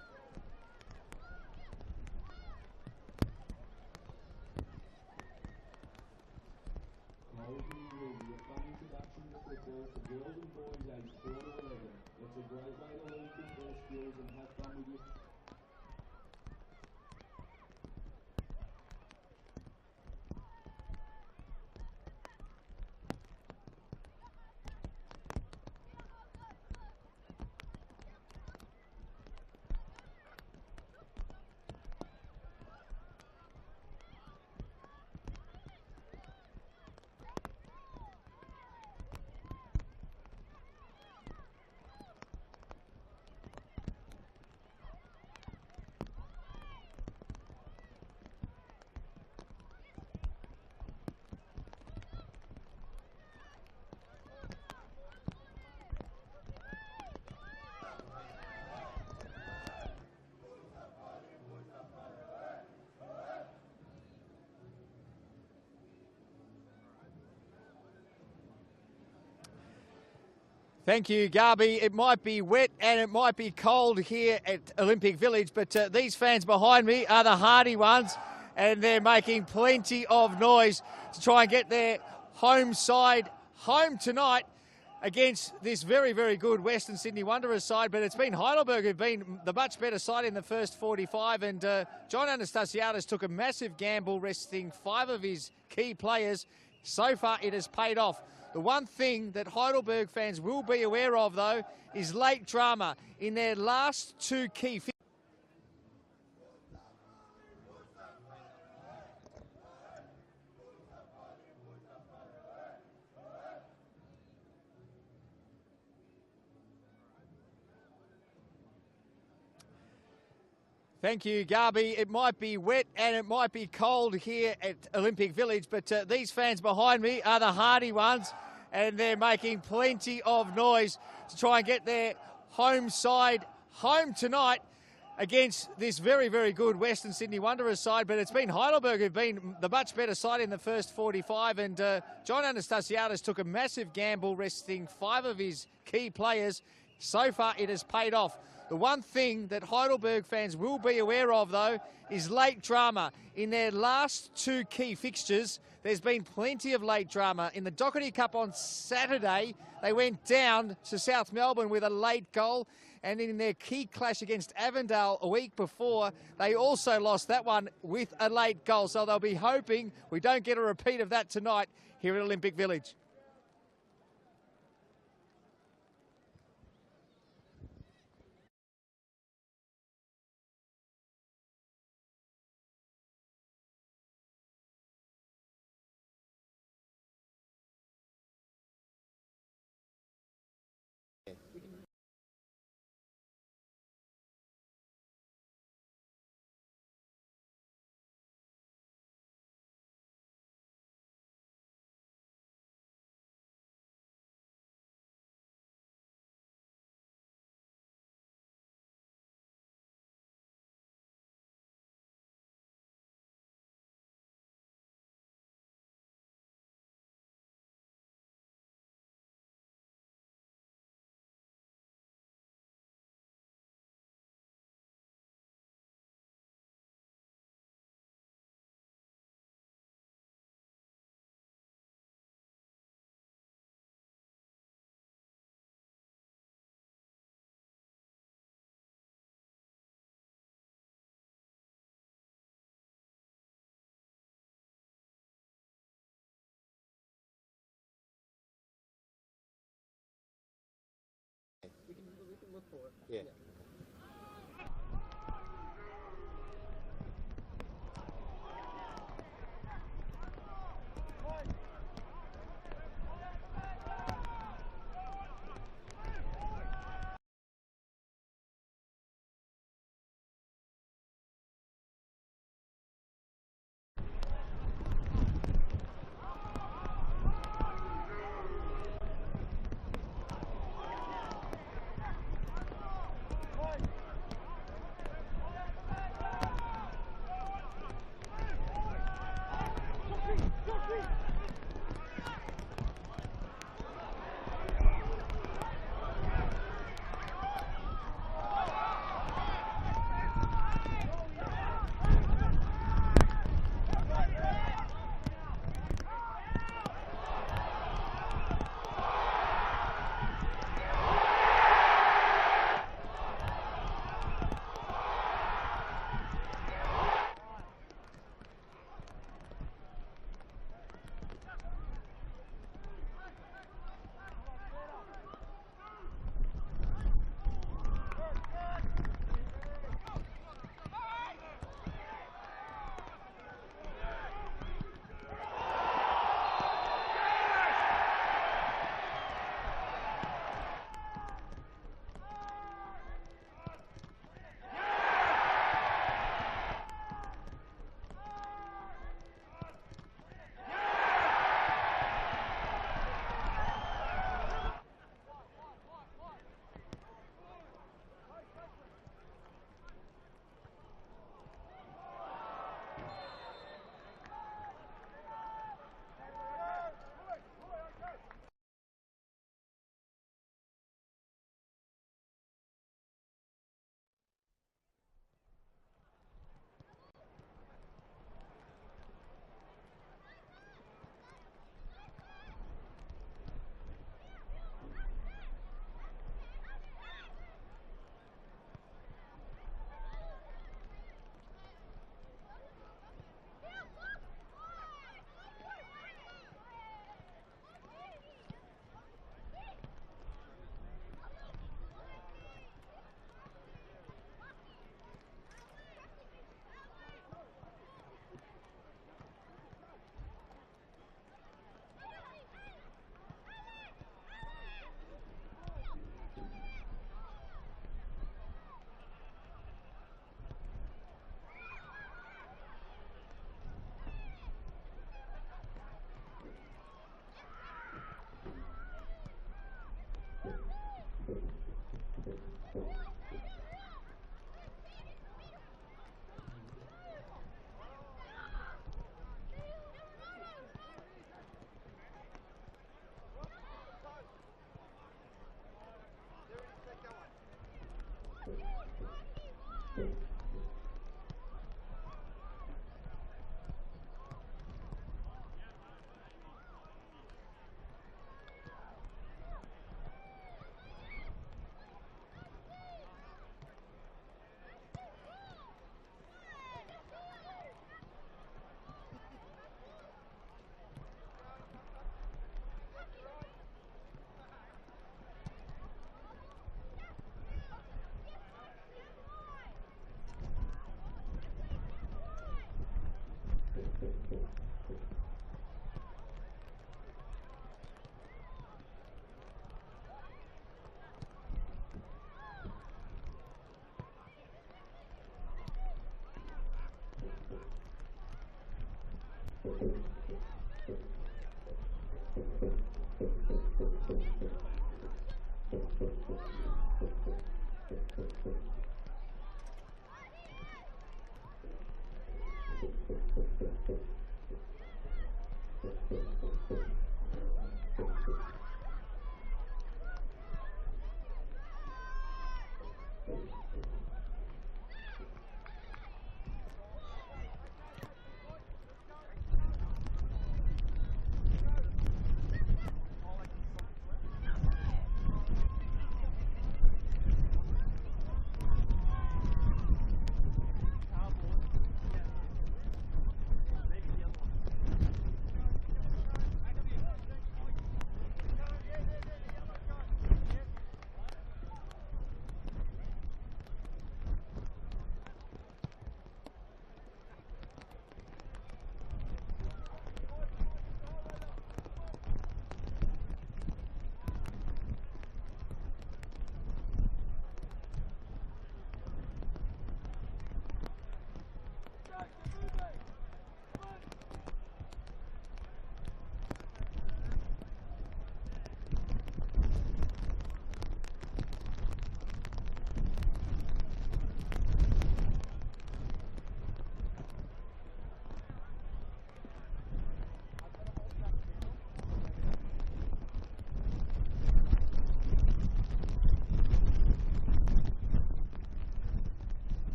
Thank you, Garby. It might be wet and it might be cold here at Olympic Village, but these fans behind me are the hardy ones, and they're making plenty of noise to try and get their home side home tonight against this very, very good Western Sydney Wanderers side. But it's been Heidelberg who've been the much better side in the first 45, and John Anastasiadis took a massive gamble resting 5 of his key players. So far it has paid off. The one thing that Heidelberg fans will be aware of, though, is late drama. In their last 2 key fixtures. Thank you, Garby. It might be wet and it might be cold here at Olympic Village, but these fans behind me are the hardy ones, and they're making plenty of noise to try and get their home side home tonight against this very, very good Western Sydney Wanderers side. But it's been Heidelberg who've been the much better side in the first 45, and John Anastasiadis took a massive gamble resting 5 of his key players. So far it has paid off. The one thing that Heidelberg fans will be aware of, though, is late drama. In their last 2 key fixtures, there's been plenty of late drama. In the Doherty Cup on Saturday, they went down to South Melbourne with a late goal, and in their key clash against Avondale a week before, they also lost that one with a late goal. So they'll be hoping we don't get a repeat of that tonight here at Olympic Village. Yeah.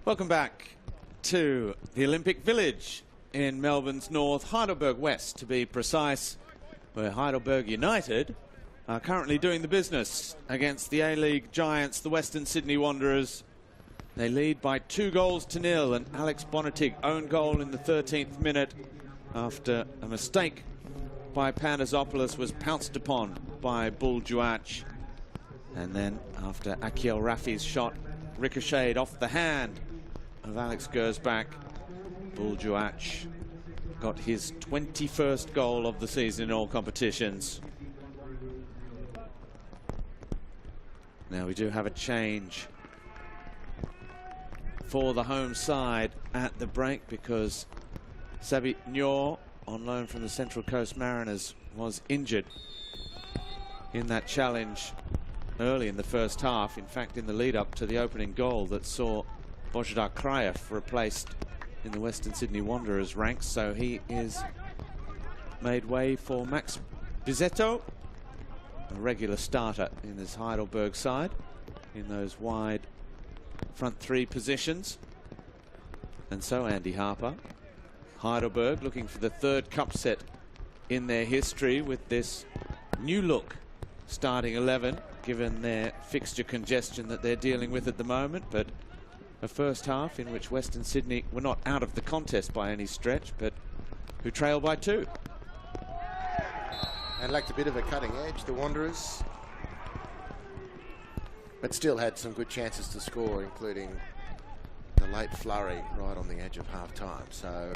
Welcome back to the Olympic Village in Melbourne's north, Heidelberg West to be precise, where Heidelberg United are currently doing the business against the A-League giants, the Western Sydney Wanderers. They lead by 2-0, and Alex Bonatig own goal in the 13th minute after a mistake by Pandazopoulos was pounced upon by Buljuach. And then after Akiel Rafi's shot ricocheted off the hand of Alex Gersbach, Buljuach got his 21st goal of the season in all competitions. Now we do have a change for the home side at the break because Sabi Nyor, on loan from the Central Coast Mariners, was injured in that challenge early in the first half. In fact, in the lead up to the opening goal that saw Božidar Krajev replaced in the Western Sydney Wanderers ranks. So he is made way for Max Bizzetto, a regular starter in this Heidelberg side in those wide front three positions. And so Andy Harper, Heidelberg looking for the third cup set in their history with this new look starting 11, given their fixture congestion that they're dealing with at the moment. But a first half in which Western Sydney were not out of the contest by any stretch, but who trailed by 2. And lacked a bit of a cutting edge, the Wanderers, but still had some good chances to score, including the late flurry right on the edge of half time. So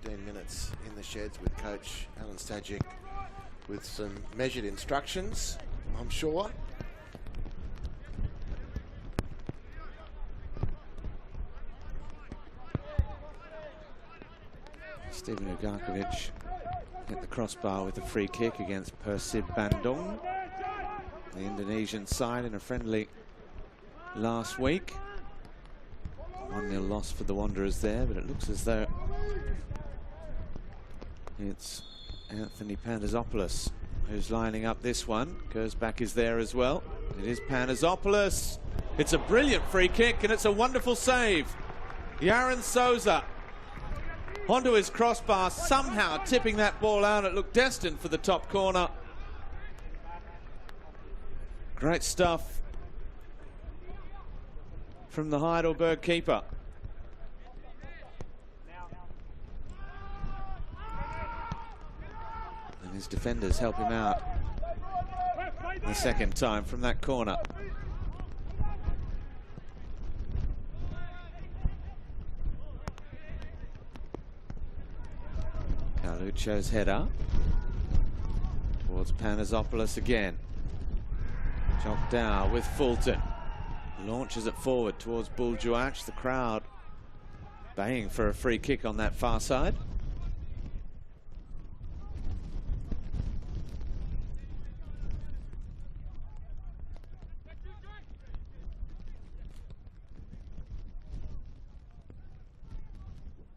15 minutes in the sheds with coach Alan Stajic with some measured instructions, I'm sure. Steven Ugarkovic hit the crossbar with a free kick against Persib Bandung, the Indonesian side, in a friendly last week. 1-0 loss for the Wanderers there, but it looks as though it's Anthony Pandazopoulos who's lining up this one. Gersbach is there as well. It is Pandazopoulos. It's a brilliant free kick and it's a wonderful save. Yaron Souza onto his crossbar, somehow tipping that ball out. It looked destined for the top corner. Great stuff from the Heidelberg keeper. And his defenders help him out the second time from that corner. Carluccio's header towards Panazopoulos again. Jock Dow with Fulton. Launches it forward towards Buljuach. The crowd baying for a free kick on that far side.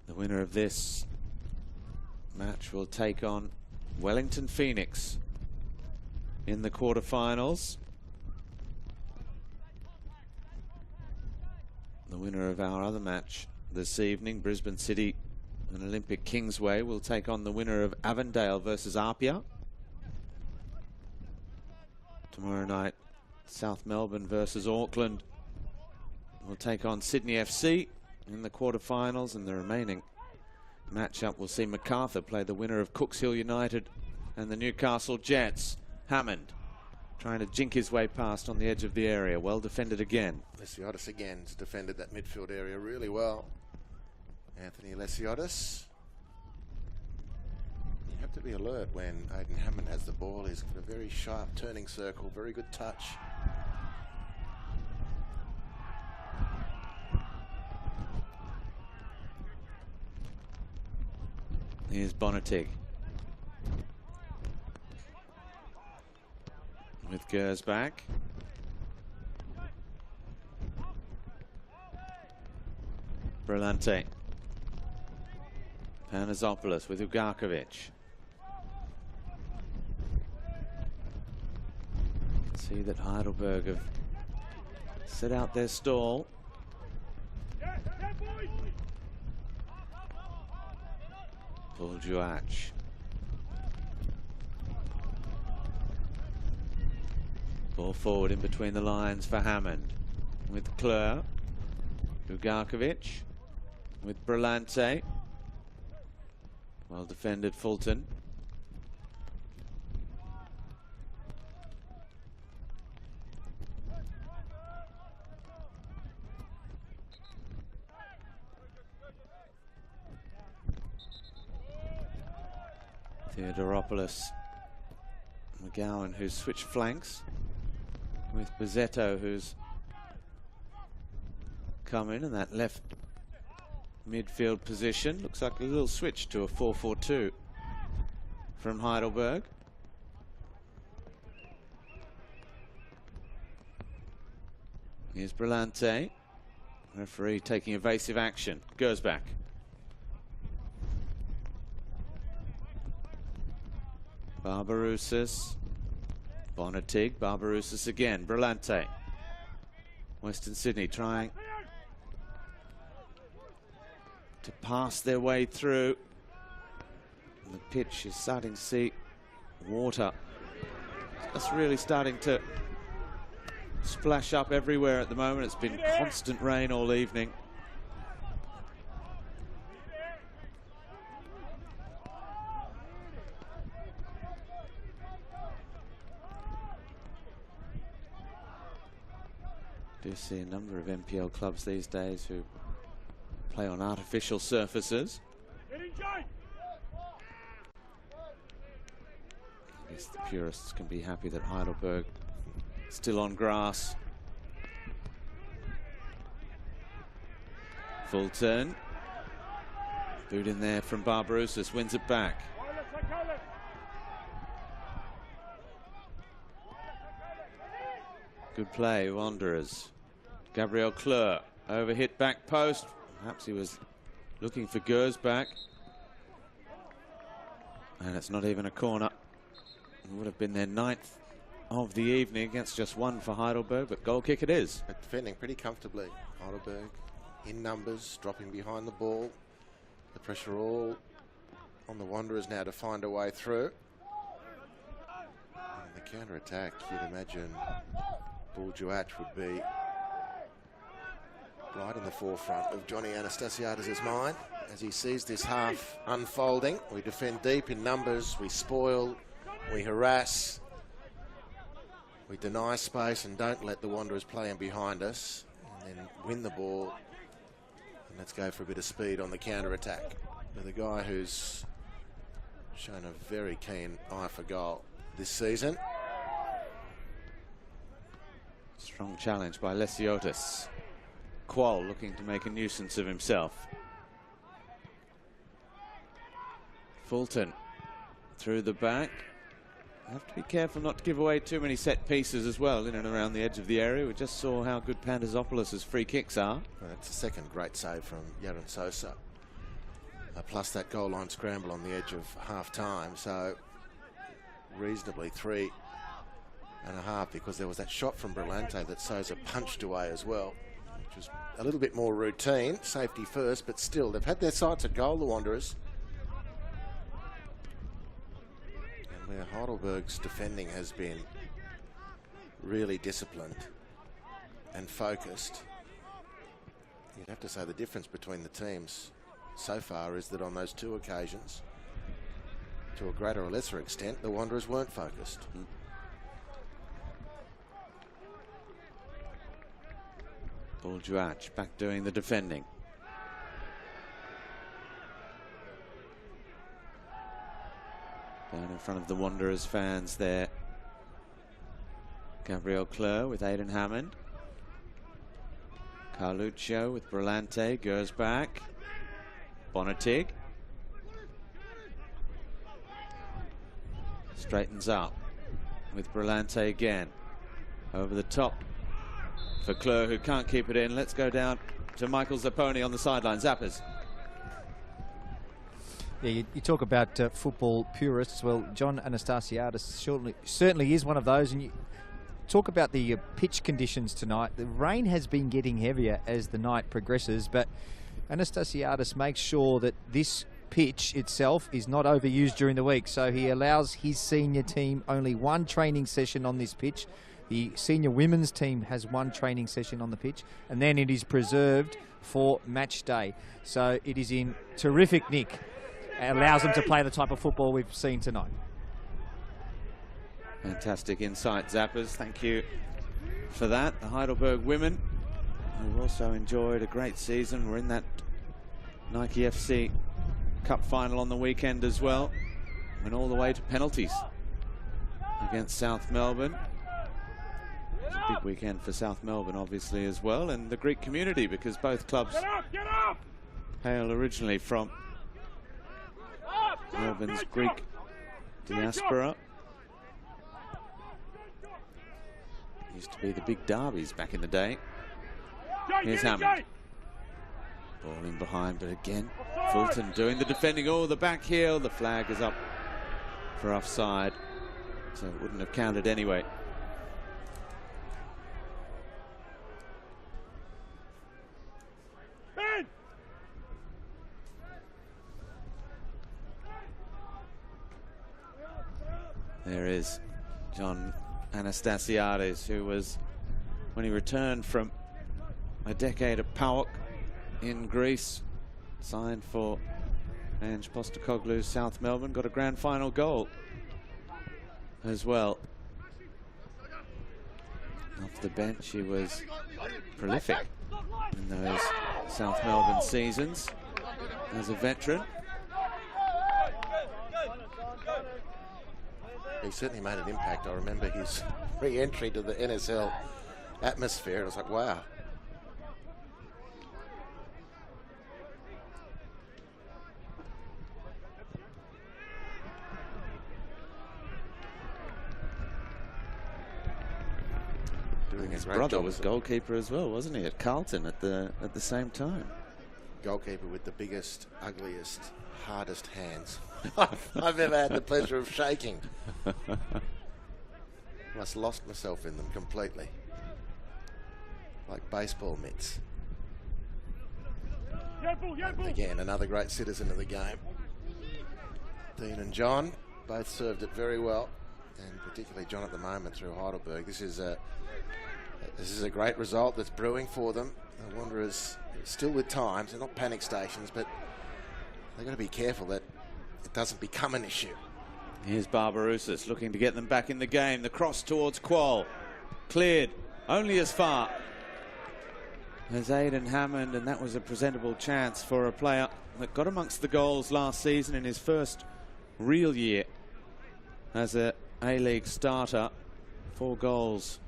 The winner of this match will take on Wellington Phoenix in the quarterfinals. The winner of our other match this evening, Brisbane City and Olympic Kingsway, will take on the winner of Avondale versus Apia. Tomorrow night, South Melbourne versus Auckland will take on Sydney FC in the quarterfinals, and the remaining matchup will see MacArthur play the winner of Cookshill United and the Newcastle Jets. Hammond trying to jink his way past on the edge of the area. Well defended again. Lesiotis again has defended that midfield area really well. Anthony Lesiotis. You have to be alert when Aidan Hammond has the ball. He's got a very sharp turning circle, very good touch. Here's Bonatig with Gersbach. Brillante. Panazopoulos with Ugarkovic. See that Heidelberg have set out their stall. Buljuach. Ball forward in between the lines for Hammond with Kleur. Ugarkovic with Brillante. Well defended Fulton. Theodoropoulos, McGowan, who's switched flanks, with Bizzetto, who's come in that left midfield position. Looks like a little switch to a 4-4-2 from Heidelberg. Here's Brillante. Referee taking evasive action. Goes back. Barbarouses. Bonatig. Barbarouses again. Brillante. Western Sydney trying to pass their way through. The pitch is starting to see water. It's really starting to splash up everywhere at the moment. It's been constant rain all evening. Do see a number of NPL clubs these days who play on artificial surfaces. I guess the purists can be happy that Heidelberg is still on grass. Fulton. Boot in there from Barbarouses, wins it back. Good play, Wanderers. Gabriel Kleur, overhit back post. Perhaps he was looking for Gersbach. And it's not even a corner. It would have been their 9th of the evening against just one for Heidelberg, but goal kick it is. But defending pretty comfortably. Heidelberg in numbers, dropping behind the ball. The pressure all on the Wanderers now to find a way through. And the counter-attack, you'd imagine Buljuach would be right in the forefront of Johnny Anastasiadis' mind as he sees this half unfolding. We defend deep in numbers, we spoil, we harass, we deny space and don't let the Wanderers play in behind us, and then win the ball. And let's go for a bit of speed on the counter-attack with a guy who's shown a very keen eye for goal this season. Strong challenge by Lesiotis. Qual looking to make a nuisance of himself. Fulton through the back. Have to be careful not to give away too many set pieces as well in and around the edge of the area. We just saw how good Pandazopoulos' free kicks are. Well, that's a second great save from Yaron Sosa. Plus that goal line scramble on the edge of half time. So reasonably 3.5, because there was that shot from Brillante that Sosa punched away as well, which was a little bit more routine. Safety first, but still they've had their sights at goal, the Wanderers. And where Heidelberg's defending has been really disciplined and focused, you'd have to say the difference between the teams so far is that on those two occasions, to a greater or lesser extent, the Wanderers weren't focused. Buljuach back doing the defending. Down in front of the Wanderers fans there. Gabriel Cleur with Aidan Hammond. Carluccio with Brillante, goes back. Bonatig. Straightens up with Brillante again. Over the top for Cleur, who can't keep it in. Let's go down to Michael Zapponi on the sideline. Zappers. Yeah, you talk about football purists. Well, John Anastasiadis certainly is one of those. And you talk about the pitch conditions tonight. The rain has been getting heavier as the night progresses, but Anastasiadis makes sure that this pitch itself is not overused during the week. So he allows his senior team only one training session on this pitch. The senior women's team has one training session on the pitch, and then it is preserved for match day. So it is in terrific nick. It allows them to play the type of football we've seen tonight. Fantastic insight, Zappers. Thank you for that. The Heidelberg women, who also enjoyed a great season, were in that Nike FC Cup final on the weekend as well. Went all the way to penalties against South Melbourne. It's a big weekend for South Melbourne, obviously, as well, and the Greek community, because both clubs hail originally from Melbourne's Greek diaspora. Used to be the big derbies back in the day. Here's Hammond. Ball in behind, but again, Fulton doing the defending. Oh, the back heel. The flag is up for offside, so it wouldn't have counted anyway. There is John Anastasiadis, who was, when he returned from a decade of PAOK in Greece, signed for Ange Postecoglou's South Melbourne, got a grand final goal as well. Off the bench, he was prolific in those South Melbourne seasons as a veteran. He certainly made an impact. I remember his re-entry to the NSL atmosphere. It was like, wow. His brother was goalkeeper as well, wasn't he, at Carlton at the same time? Goalkeeper with the biggest, ugliest, hardest hands I've ever had the pleasure of shaking. Must lost myself in them completely, like baseball mitts. Again, another great citizen of the game. Dean and John both served it very well, and particularly John at the moment through Heidelberg. This is a great result that's brewing for them. The Wanderers still with times. They're not panic stations, but they've got to be careful that it doesn't become an issue. Here's Barbarouses looking to get them back in the game. The cross towards Qual. Cleared only as far as Aidan Hammond, and that was a presentable chance for a player that got amongst the goals last season in his first real year as a A-League starter. 4 goals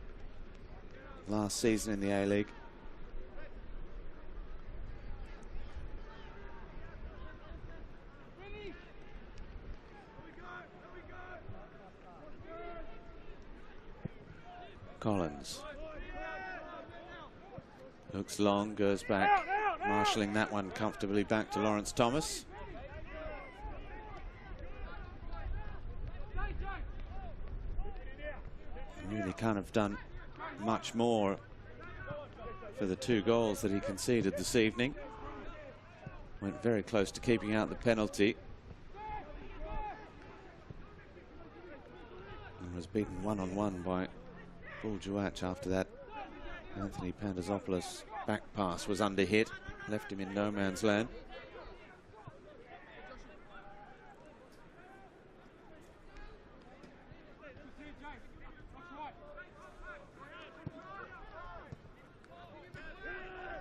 last season in the A-League. Collins looks long, goes back, marshalling that one comfortably back to Lawrence Thomas. Really can't have done much more for the 2 goals that he conceded this evening. Went very close to keeping out the penalty. And was beaten one-on-one by Buljuach after that. Anthony Pandazopoulos' back pass was under hit, left him in no man's land.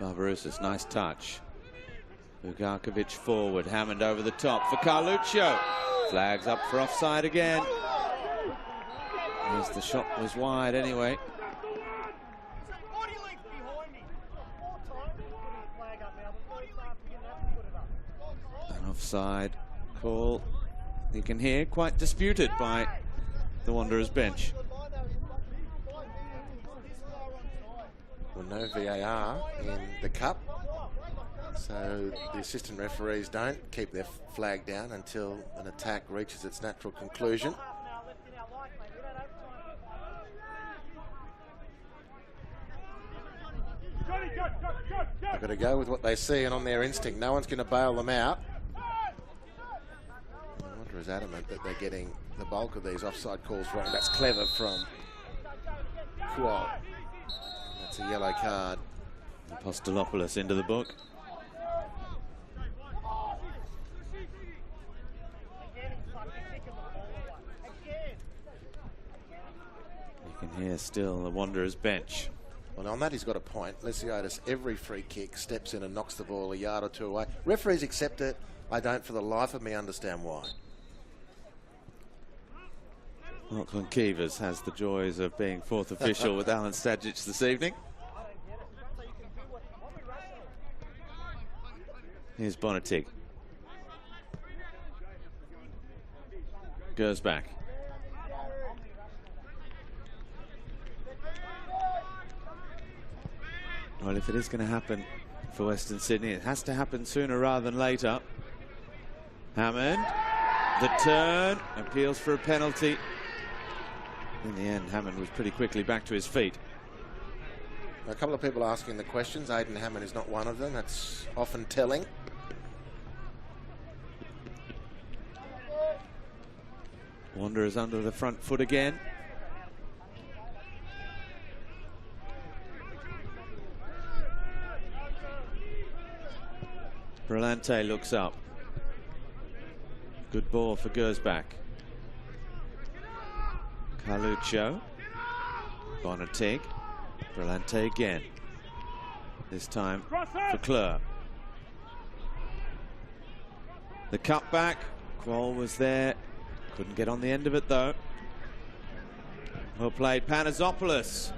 Barbarouses, nice touch. Bugarkovic forward, Hammond over the top for Carluccio. Flags up for offside again. As the shot was wide anyway. An offside call, you can hear, quite disputed by the Wanderers bench. Well, no VAR in the cup, so the assistant referees don't keep their flag down until an attack reaches its natural conclusion. They've got to go with what they see and on their instinct. No one's going to bail them out. The Wanderers adamant that they're getting the bulk of these offside calls wrong. That's clever from Qual. That's a yellow card. Apostolopoulos into the book. You can hear still the Wanderers bench. Well, on that he's got a point. Lesiotis, every free kick, steps in and knocks the ball a yard or 2 away. Referees accept it. I don't for the life of me understand why. Lachlan Keevers has the joys of being 4th official with Alan Stajic this evening. Here's Bonatig. Goes back. Well, if it is going to happen for Western Sydney, it has to happen sooner rather than later. Hammond, the turn, appeals for a penalty. In the end, Hammond was pretty quickly back to his feet. A couple of people asking the questions. Aidan Hammond is not one of them. That's often telling. Wanderers under the front foot again. Brillante looks up. Good ball for Gersbach. Carluccio. Bonatig. Brillante again. This time for Kleur. The cutback. Qual was there. Couldn't get on the end of it though. Well played, Panazopoulos.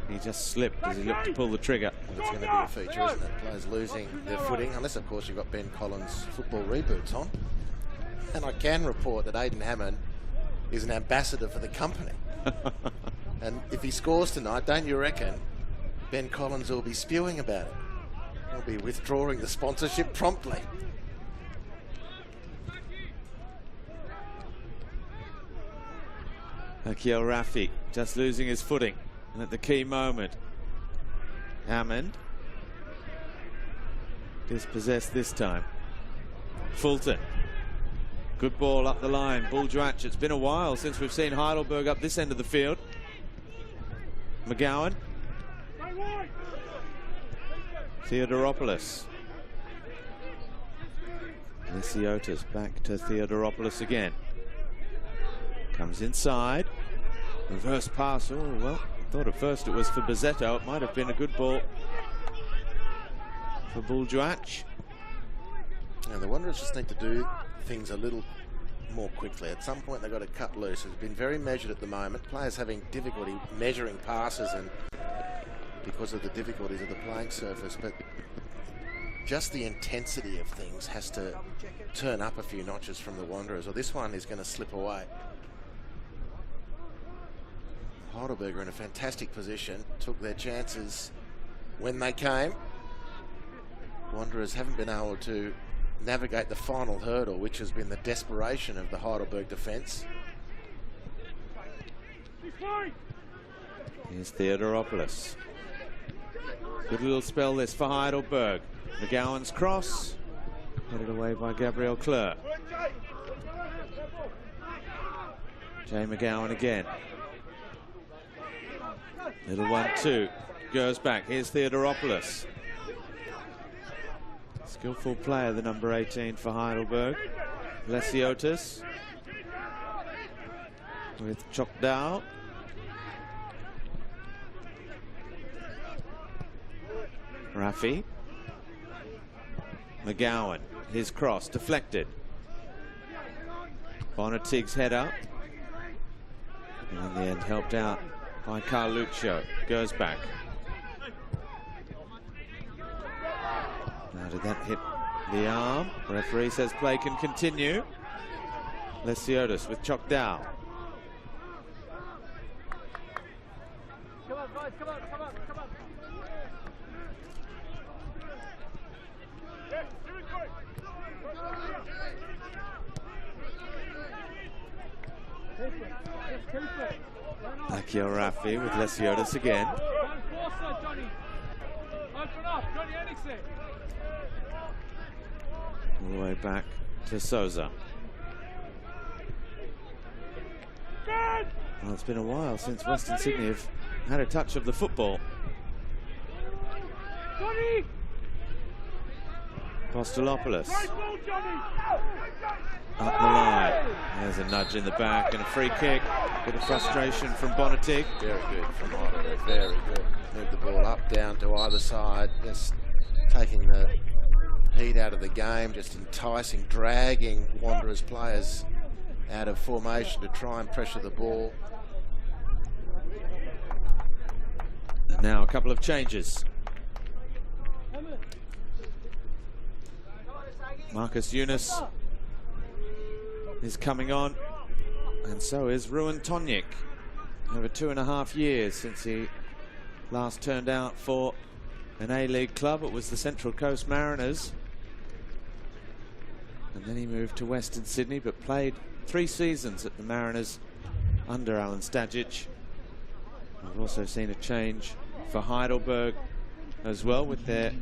He just slipped as he looked to pull the trigger. Well, it's going to be a feature, isn't it? Players losing their footing, unless of course you've got Ben Collins' football reboots on. And I can report that Aidan Hammond is an ambassador for the company. And if he scores tonight, don't you reckon Ben Collins will be spewing about it? He'll be withdrawing the sponsorship promptly. Akil Rafi just losing his footing, and at the key moment, Hammond dispossessed this time. Fulton. Good ball up the line. Buljuach. It's been a while since we've seen Heidelberg up this end of the field. McGowan. Theodoropoulos. Lysiotis back to Theodoropoulos again. Comes inside. Reverse pass. Oh, well, I thought at first it was for Bezzetto. It might have been a good ball for Buljuach. And the Wanderers just need to do things a little more quickly. At some point they've got to cut loose. It's been very measured at the moment. Players having difficulty measuring passes and because of the difficulties of the playing surface, but just the intensity of things has to turn up a few notches from the Wanderers, or this one is going to slip away. Heidelberg are in a fantastic position, took their chances when they came. Wanderers haven't been able to navigate the final hurdle, which has been the desperation of the Heidelberg defence. Here's Theodoropoulos. Good little spell this for Heidelberg. McGowan's cross, headed away by Gabriel Kleur. Jay McGowan again. Little 1-2, goes back. Here's Theodoropoulos. Skillful player, the number 18 for Heidelberg. Lysiotis with Chokdal. Rafi. McGowan, his cross deflected. Bonatig's header. And in the end helped out by Carluccio. Goes back. Now did that hit the arm? Referee says play can continue. Lysiotis with Chokdal. Come on, guys, come on, come on, come on. Akio Rafi with Lysiotis again. All the way back to Souza. Well, it's been a while since Western Sydney have had a touch of the football. Apostolopoulos. Up the line. There's a nudge in the back and a free kick. Bit of frustration from Bonatig. Very good from Heidelberg, very good. Moved the ball up, down to either side, just taking the heat out of the game, just enticing, dragging Wanderers players out of formation to try and pressure the ball. And now a couple of changes. Marcus Yunus is coming on, and so is Ruan Tonjik. Over 2.5 years since he last turned out for an A-League club. It was the Central Coast Mariners. And then he moved to Western Sydney, but played 3 seasons at the Mariners under Alan Stajic. We've also seen a change for Heidelberg as well, with their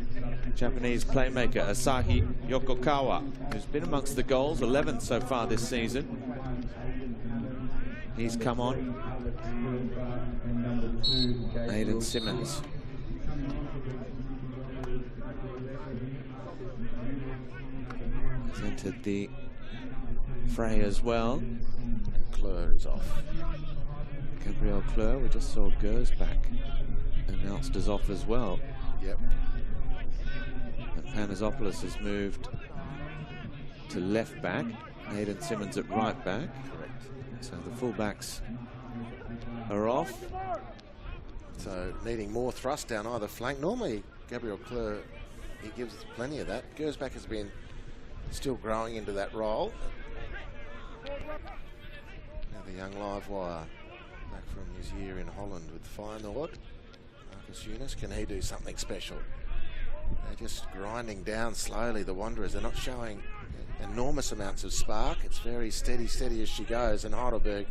Japanese playmaker Asahi Yokokawa, who's been amongst the goals, 11 so far this season. He's come on. Aidan Simmons. He's entered the fray as well. Kleur is off. Gabriel Kleur, we just saw Gersbach announced as off as well. Yep. And Panasopoulos has moved to left back. Aidan Simmons at right back. Correct. So the fullbacks are off. So needing more thrust down either flank. Normally Gabriel Kleur, he gives us plenty of that. Gersbach has been still growing into that role. Now the young live wire back from his year in Holland with Feyenoord. Marcus Yunus, can he do something special? They're just grinding down slowly, the Wanderers. They're not showing enormous amounts of spark. It's very steady as she goes, and Heidelberg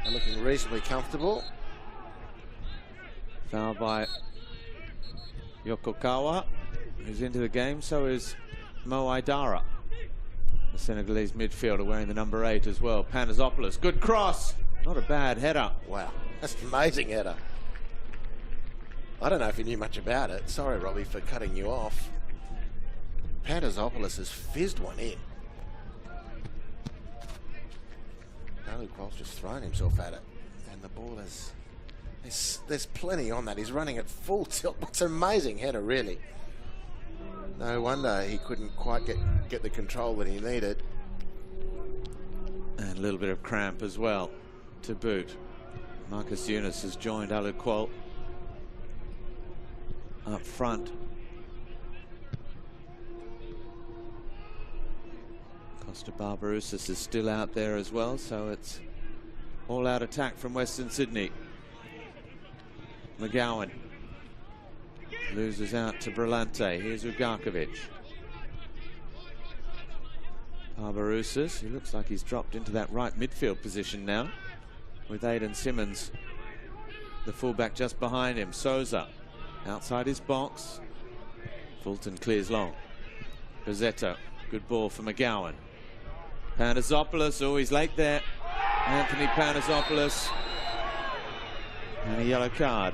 are looking reasonably comfortable. Foul by Yokokawa. who's into the game. So is Mo Aidara, the Senegalese midfielder, wearing the number 8 as well. Panazopoulos, good cross. Not a bad header. Wow, that's an amazing header. I don't know if you knew much about it. Sorry, Robbie, for cutting you off. Panazopoulos has fizzed one in. Aluqual's just thrown himself at it. And the ball is... There's plenty on that. He's running at full tilt. It's an amazing header, really. No wonder he couldn't quite get the control that he needed. And a little bit of cramp as well to boot. Marcus Yunus has joined Aluqual up front. Costa Barbarouses is still out there as well, so it's all-out attack from Western Sydney. McGowan loses out to Brillante. Here's Ugarkovic. Barbarouses, he looks like he's dropped into that right midfield position now, with Aidan Simmons, the fullback, just behind him. Souza outside his box. Fulton clears long. Bizzetto, good ball for McGowan. Panazopoulos, oh, he's late there. Anthony Panazopoulos. And a yellow card.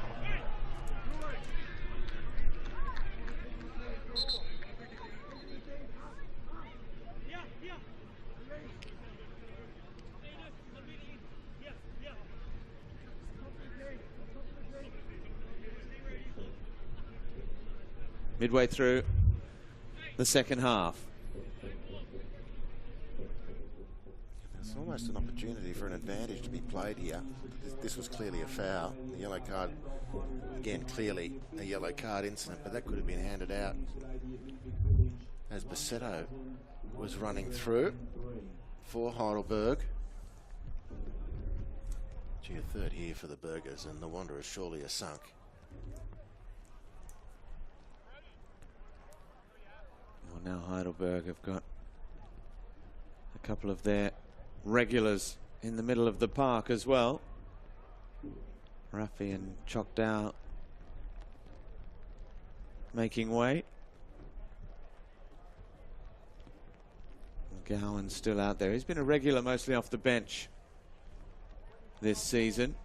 Midway through the second half. There's almost an opportunity for an advantage to be played here. This was clearly a foul. The yellow card, again, clearly a yellow card incident, but that could have been handed out as Bizzetto was running through for Heidelberg. Gee, a third here for the Burgers, and the Wanderers surely are sunk. Well, now Heidelberg have got a couple of their regulars in the middle of the park as well. Rafi and Chokdao making way. McGowan's still out there. He's been a regular mostly off the bench this season.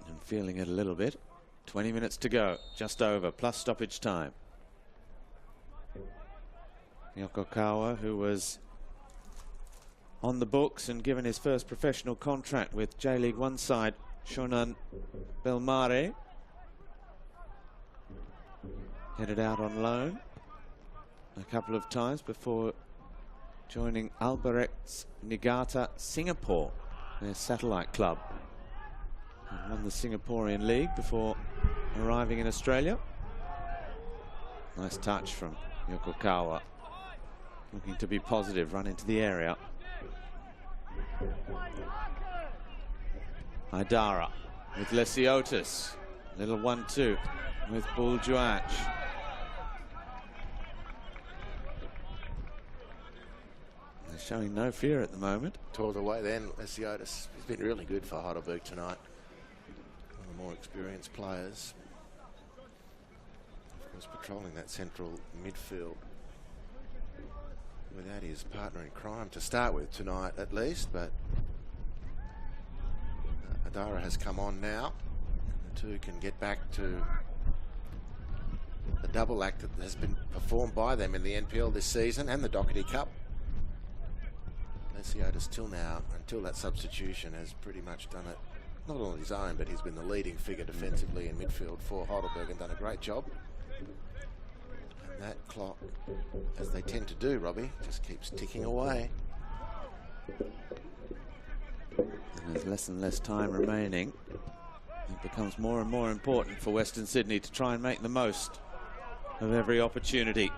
And feeling it a little bit. 20 minutes to go, just over, plus stoppage time. Yokokawa, who was on the books and given his first professional contract with J-League 1 side Shonan Belmare, headed out on loan a couple of times before joining Albirex Niigata Singapore, their satellite club, and won the Singaporean league before arriving in Australia. Nice touch from Yokokawa, looking to be positive, run into the area. Aidara with Lesiotis, little 1-2 with Buljuach. They're showing no fear at the moment. Tore it away then, Lesiotis. He's been really good for Heidelberg tonight. One of the more experienced players. Of course, patrolling that central midfield without his partner in crime to start with tonight at least, but Aidara has come on now. The two can get back to the double act that has been performed by them in the NPL this season and the Doherty Cup. Lesiotis till now, until that substitution, has pretty much done it, not on his own, but he's been the leading figure defensively in midfield for Heidelberg and done a great job. And that clock, as they tend to do, Robbie, just keeps ticking away. And there's less and less time remaining. It becomes more and more important for Western Sydney to try and make the most of every opportunity.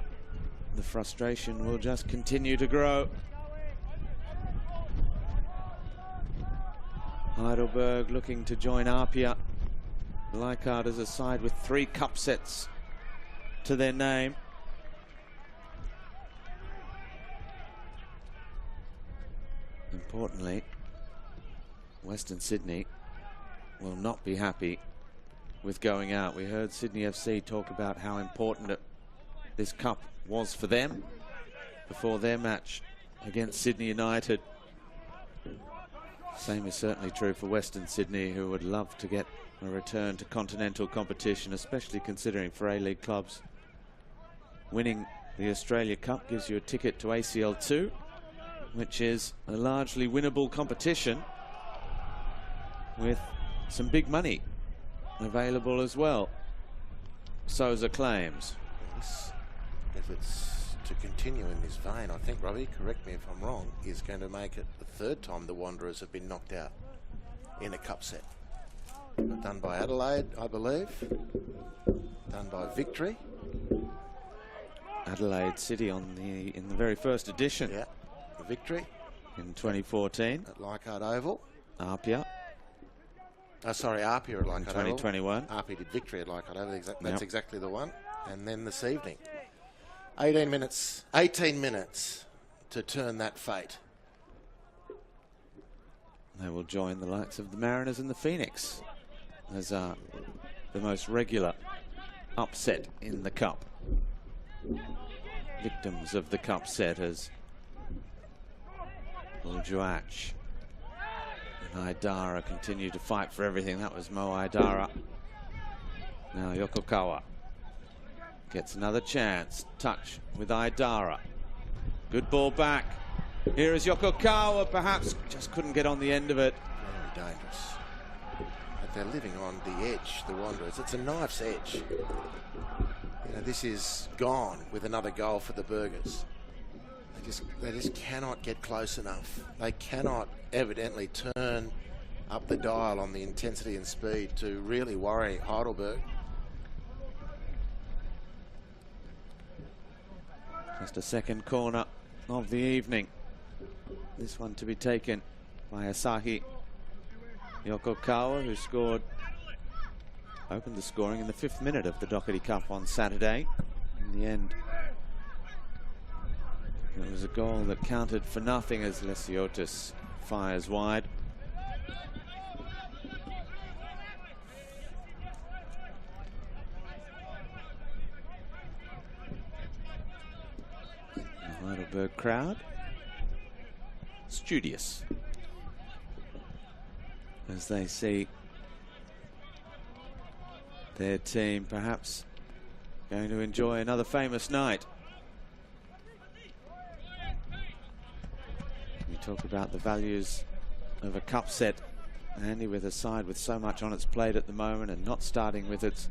The frustration will just continue to grow. Heidelberg looking to join Apia. Leichhardt as a side with 3 cup sets to their name. Importantly, Western Sydney will not be happy with going out. We heard Sydney FC talk about how important this cup was for them before their match against Sydney United. Same is certainly true for Western Sydney, who would love to get a return to continental competition, especially considering for A-League clubs, winning the Australia Cup gives you a ticket to ACL2, which is a largely winnable competition with some big money available as well. Sousa claims. If it's to continue in this vein, I think, Robbie, correct me if I'm wrong, is going to make it the third time the Wanderers have been knocked out in a cup set. Done by Adelaide, I believe. Done by Victory. Adelaide City in the very first edition. Yeah, Victory. In 2014. At Leichhardt Oval. Apia. Sorry, Apia at Leichhardt Oval. 2021. Apia did Victory at Leichhardt Oval. That's exactly the one. And then this evening. 18 minutes to turn that fate. They will join the likes of the Mariners and the Phoenix as the most regular upset in the cup. Victims of the cup set as Uljuach and Aidara continue to fight for everything. That was Mo Aidara. Now Yokokawa gets another chance. Touch with Aidara. Good ball back. Here is Yokokawa. Perhaps just couldn't get on the end of it. Very dangerous. But they're living on the edge, the Wanderers. It's a knife's edge. You know, this is gone with another goal for the Burgers. They just cannot get close enough. They cannot evidently turn up the dial on the intensity and speed to really worry Heidelberg. Just a second corner of the evening. This one to be taken by Asahi Yokokawa, who opened the scoring in the 5th minute of the Doherty Cup on Saturday. In the end, it was a goal that counted for nothing as Lesiotis fires wide. The Heidelberg crowd studious as they see their team perhaps going to enjoy another famous night. We talk about the values of a cup set, Andy, with a side with so much on its plate at the moment and not starting with its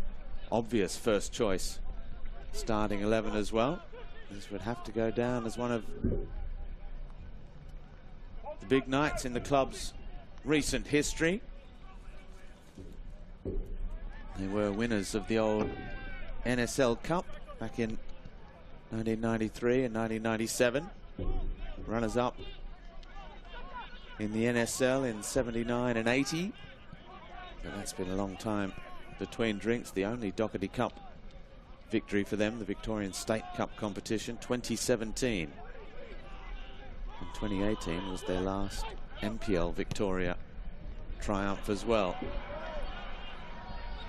obvious first choice starting 11 as well. This would have to go down as one of the big nights in the club's recent history. They were winners of the old NSL Cup back in 1993 and 1997. Runners-up in the NSL in 79 and 80. But that's been a long time between drinks. The only Doherty Cup victory for them, the Victorian State Cup competition, 2017. And 2018 was their last NPL Victoria triumph as well.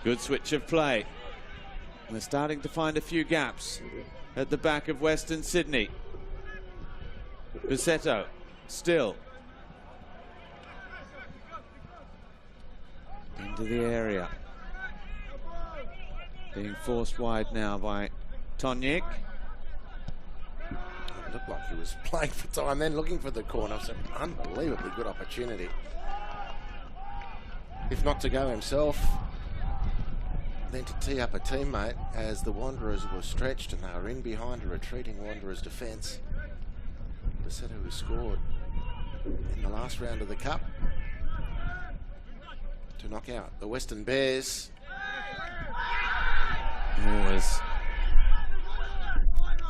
Good switch of play. They're starting to find a few gaps at the back of Western Sydney. Bussetto still into the area. Being forced wide now by Tonyik. It looked like he was playing for time, then looking for the corner. It's an unbelievably good opportunity. If not to go himself, then to tee up a teammate as the Wanderers were stretched and they were in behind a retreating Wanderers defence. Bussetto, who scored in the last round of the Cup to knock out the Western Bears.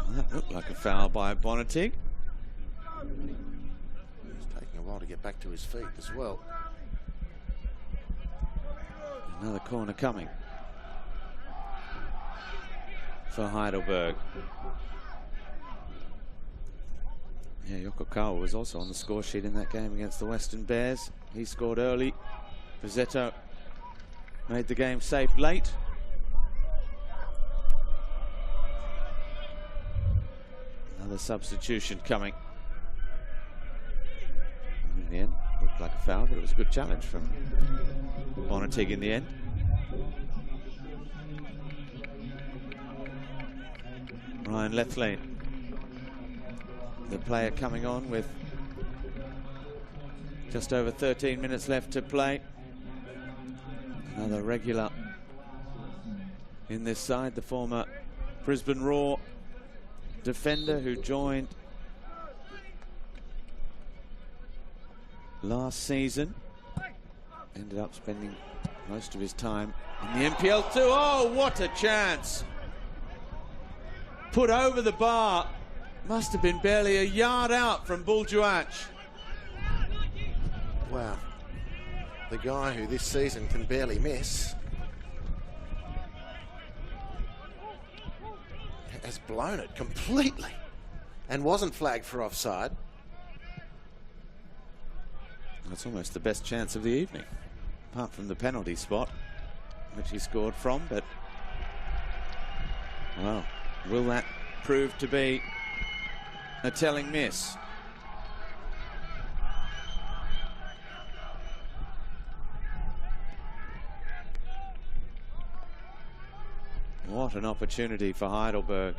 That looked like a foul by Bonatig. It's taking a while to get back to his feet as well. Another corner coming for Heidelberg. Yeah, Yokokawa was also on the score sheet in that game against the Western Bears. He scored early. Pizzetto made the game safe late. Another substitution coming. In the end, looked like a foul, but it was a good challenge from Bonatig in the end. Ryan Lethlean, the player coming on with just over 13 minutes left to play. Another regular in this side, the former Brisbane Roar defender who joined last season. Ended up spending most of his time in the NPL too. Oh, what a chance! Put over the bar. Must have been barely a yard out from Buljuach. Wow. The guy who this season can barely miss has blown it completely and wasn't flagged for offside. That's almost the best chance of the evening, apart from the penalty spot, which he scored from. But, well, will that prove to be a telling miss? What an opportunity for Heidelberg.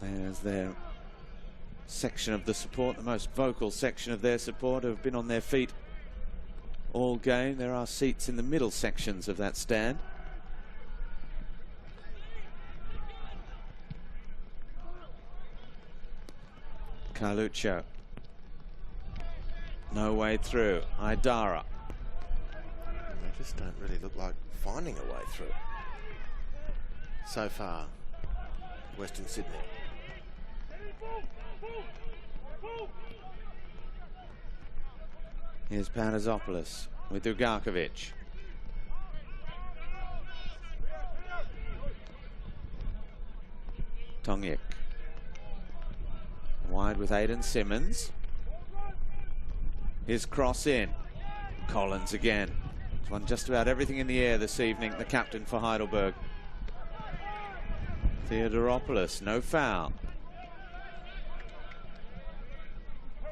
There's their section of the support, the most vocal section of their support, who have been on their feet all game. There are seats in the middle sections of that stand. Carluccio. No way through. Idara. They just don't really look like finding a way through so far, Western Sydney. Here's Panazopoulos with Ugarkovic. Tongyik. Wide with Aidan Simmons. His cross in. Collins again. He's won just about everything in the air this evening, the captain for Heidelberg. Theodoropoulos, no foul.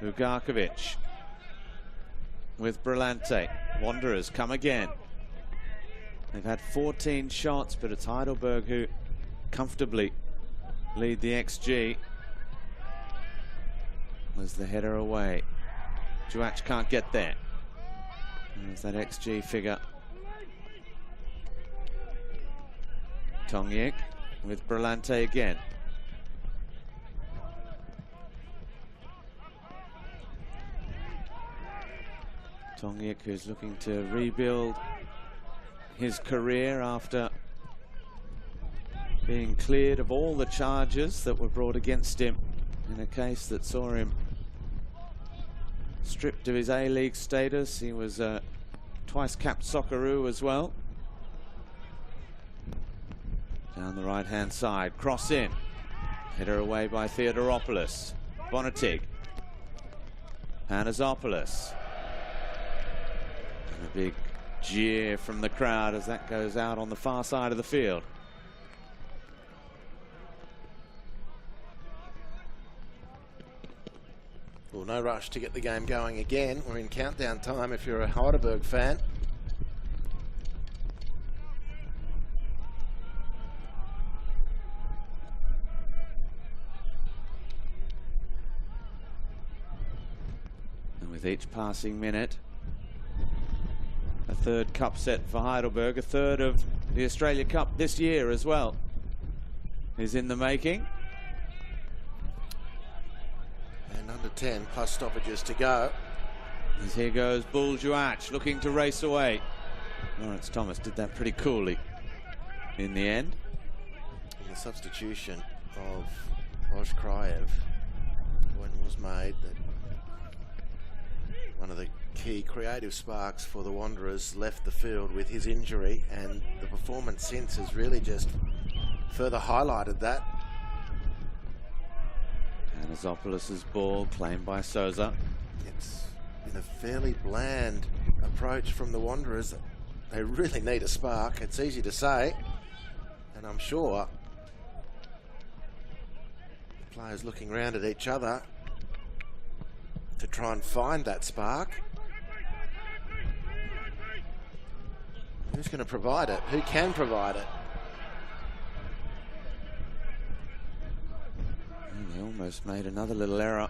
Ugarkovic with Brillante. Wanderers come again. They've had 14 shots, but it's Heidelberg who comfortably lead the XG. Was the header away. Juach can't get there. There's that XG figure. Tongyik with Brillante again. Tongyik, who's looking to rebuild his career after being cleared of all the charges that were brought against him in a case that saw him stripped of his A-League status. He was twice capped Socceroo as well. Down the right-hand side, cross in. Header away by Theodoropoulos. Bonatig. Panazopoulos. And a big jeer from the crowd as that goes out on the far side of the field. Well, no rush to get the game going again. We're in countdown time if you're a Heidelberg fan. And with each passing minute, a third cup set for Heidelberg, a third of the Australia Cup this year as well is in the making. And under 10 plus stoppages to go. As here goes Buljuach looking to race away. Lawrence Thomas did that pretty coolly in the end. And the substitution of Oshkraev when it was made that one of the key creative sparks for the Wanderers left the field with his injury, and the performance since has really just further highlighted that. Panasopoulos' ball claimed by Souza. It's been a fairly bland approach from the Wanderers. They really need a spark. It's easy to say, and I'm sure the players looking round at each other to try and find that spark. Who's going to provide it? Who can provide it? They almost made another little error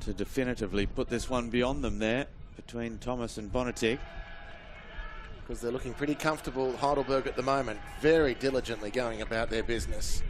to definitively put this one beyond them there between Thomas and Bonatig. Because they're looking pretty comfortable, Heidelberg, at the moment. Very diligently going about their business.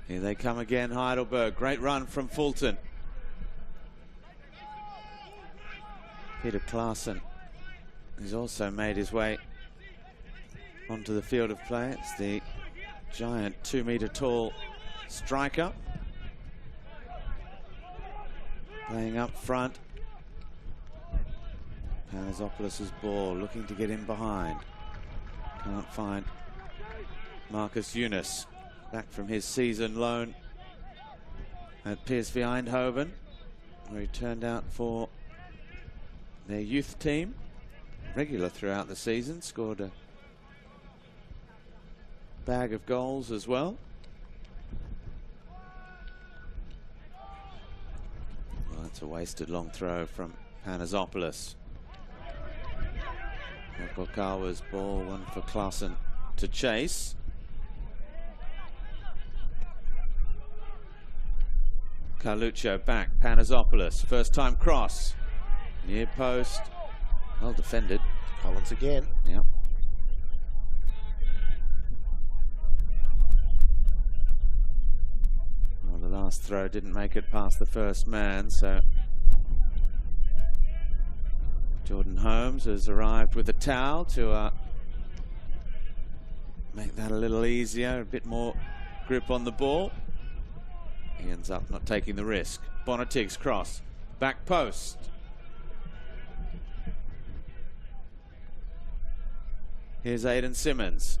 Here they come again, Heidelberg. Great run from Fulton. Peter Klaassen has also made his way onto the field of play. It's the giant 2-meter tall striker. Playing up front. Panasopoulos' ball, looking to get in behind. Can't find Marcus Yunus. Back from his season loan at PSV Eindhoven, where he turned out for their youth team. Regular throughout the season, scored a bag of goals as well. Well, that's a wasted long throw from Panasopoulos. Yokokawa's ball, one for Klaassen to chase. Carluccio back, Panasopoulos, first time cross, near post, well defended. Collins again. Yep. Well, the last throw didn't make it past the first man, so Jordan Holmes has arrived with a towel to make that a little easier, a bit more grip on the ball. He ends up not taking the risk. Bonatig's cross, back post. Here's Aidan Simmons.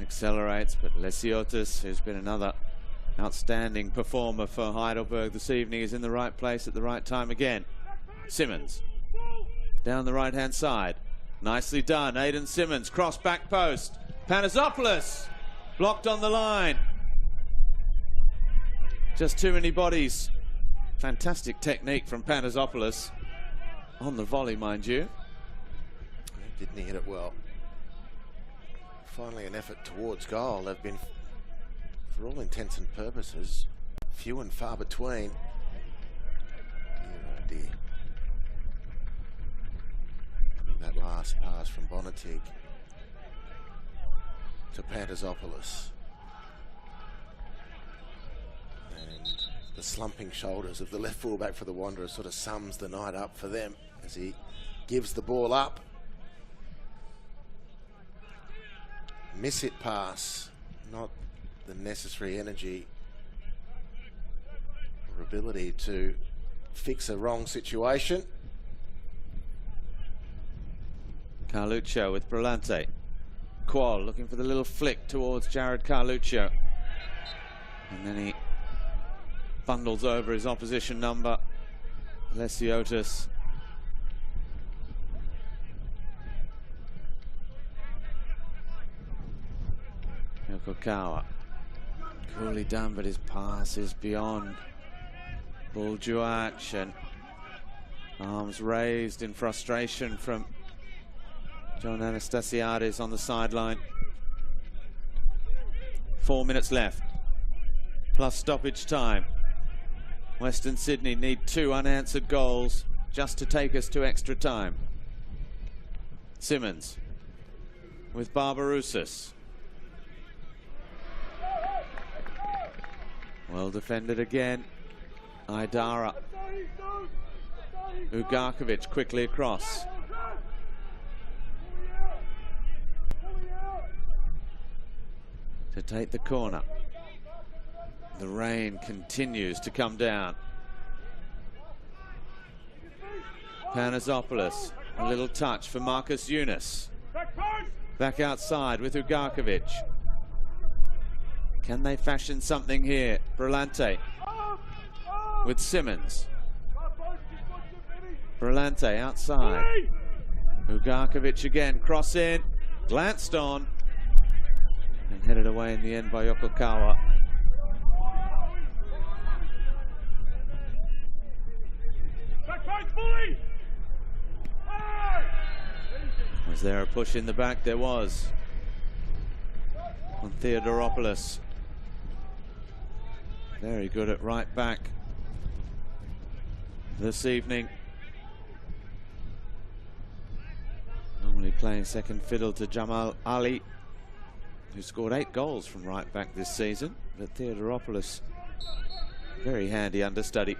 Accelerates, but Lesiotis, who's been another outstanding performer for Heidelberg this evening, is in the right place at the right time again. Simmons, down the right-hand side. Nicely done, Aidan Simmons, cross back post. Panasopoulos, blocked on the line. Just too many bodies. Fantastic technique from Panasopoulos. On the volley, mind you. Didn't he hit it well? Finally an effort towards goal. They've been, for all intents and purposes, few and far between. Oh dear. That last pass from Bonatig to Panasopoulos. And the slumping shoulders of the left fullback for the Wanderers sort of sums the night up for them as he gives the ball up. Miss it pass, not the necessary energy or ability to fix a wrong situation. Carluccio with Brillante. Qual looking for the little flick towards Jared Carluccio. And then he bundles over his opposition number, Lesiotis. Yokokawa. Coolly done, but his pass is beyond Buljuach, and arms raised in frustration from John Anastasiades on the sideline. 4 minutes left, plus stoppage time. Western Sydney need 2 unanswered goals just to take us to extra time. Simmons with Barbarousis. Well defended again. Aidara. Ugarkovic quickly across. to take the corner. The rain continues to come down. Panasopoulos, a little touch for Marcus Yunus. Back outside with Ugarkovic. Can they fashion something here? Brillante with Simmons. Brillante outside. Ugarkovic again, cross in, glanced on, and headed away in the end by Yokokawa. Was there a push in the back? There was. On Theodoropoulos. Very good at right back this evening. Normally playing second fiddle to Jamal Ali, who scored 8 goals from right back this season. But Theodoropoulos, very handy understudy.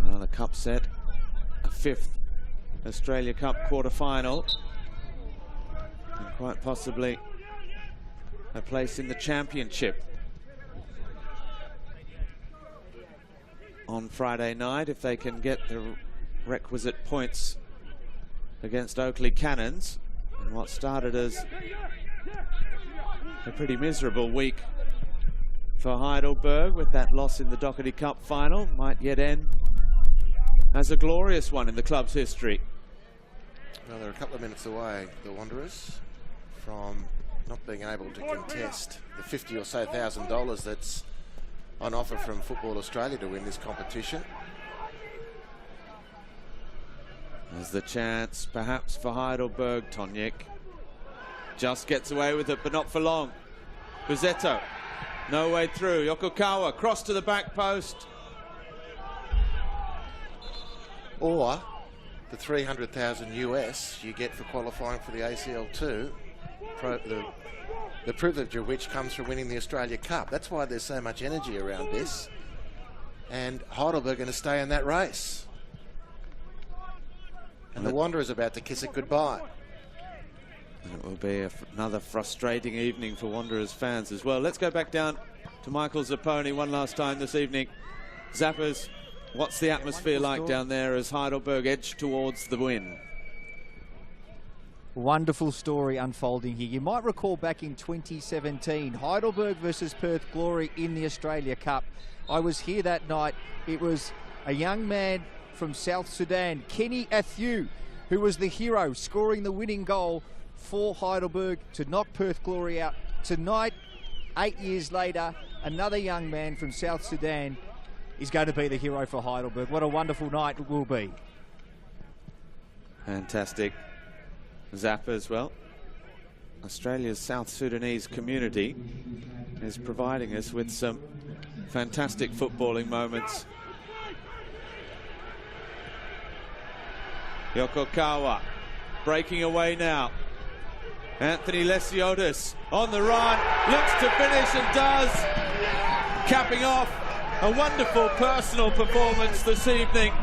Another cup set, a 5th Australia Cup quarter-final, and quite possibly a place in the championship on Friday night if they can get the requisite points against Oakley Cannons. And what started as a pretty miserable week for Heidelberg with that loss in the Doherty Cup final might yet end as a glorious one in the club's history. Well, they're a couple of minutes away, the Wanderers, from not being able to contest the $50,000 or so that's on offer from Football Australia to win this competition. There's the chance, perhaps, for Heidelberg. Toniek just gets away with it, but not for long. Buzetto, no way through. Yokokawa, cross to the back post. Or the $300,000 US you get for qualifying for the ACL2, the privilege of which comes from winning the Australia Cup. That's why there's so much energy around this. And Heidelberg are going to stay in that race. And the Wanderers are about to kiss it goodbye. And it will be another frustrating evening for Wanderers fans as well. Let's go back down to Michael Zapponi one last time this evening. Zappers, what's the atmosphere like down there as Heidelberg edge towards the win? Wonderful story unfolding here. You might recall back in 2017, Heidelberg versus Perth Glory in the Australia Cup. I was here that night. It was a young man from South Sudan, Kenny Athieu, who was the hero, scoring the winning goal for Heidelberg to knock Perth Glory out. Tonight, 8 years later, another young man from South Sudan is going to be the hero for Heidelberg. What a wonderful night it will be. Fantastic. Zappa as well. Australia's South Sudanese community is providing us with some fantastic footballing moments. Yokokawa breaking away now. Anthony Lesiotis on the run, looks to finish and does, capping off a wonderful personal performance this evening,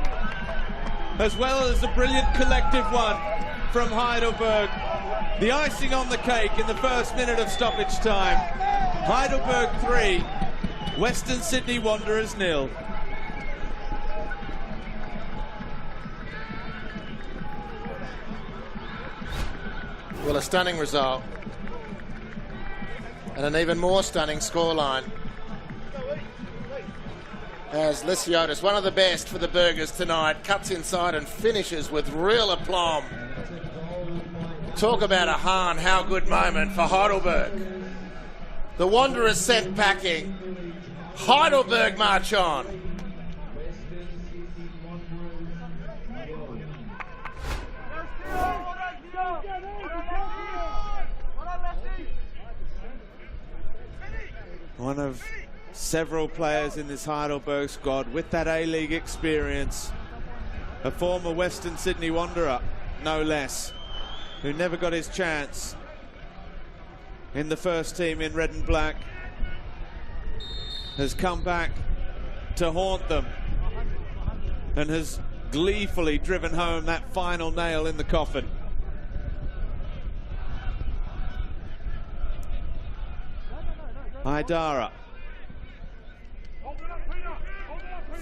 as well as a brilliant collective one from Heidelberg. The icing on the cake in the first minute of stoppage time. Heidelberg 3, Western Sydney Wanderers 0. Well, a stunning result. And an even more stunning scoreline. As Lesiotis, one of the best for the Burgers tonight, cuts inside and finishes with real aplomb. Talk about a Hahn, how good moment for Heidelberg. The Wanderers sent packing. Heidelberg march on. One of several players in this Heidelberg squad with that A-League experience. A former Western Sydney Wanderer, no less. who never got his chance in the first team in red and black, has come back to haunt them and has gleefully driven home that final nail in the coffin. Haidara,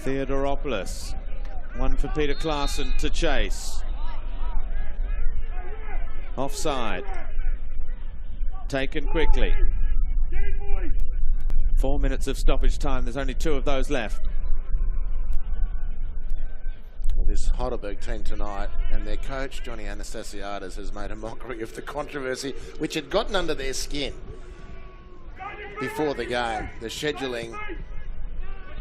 Theodoropoulos, one for Peter Klaassen to chase. Offside, taken quickly. 4 minutes of stoppage time, there's only 2 of those left. Well, this Heidelberg team tonight and their coach, Johnny Anastasiades, has made a mockery of the controversy which had gotten under their skin before the game. The scheduling,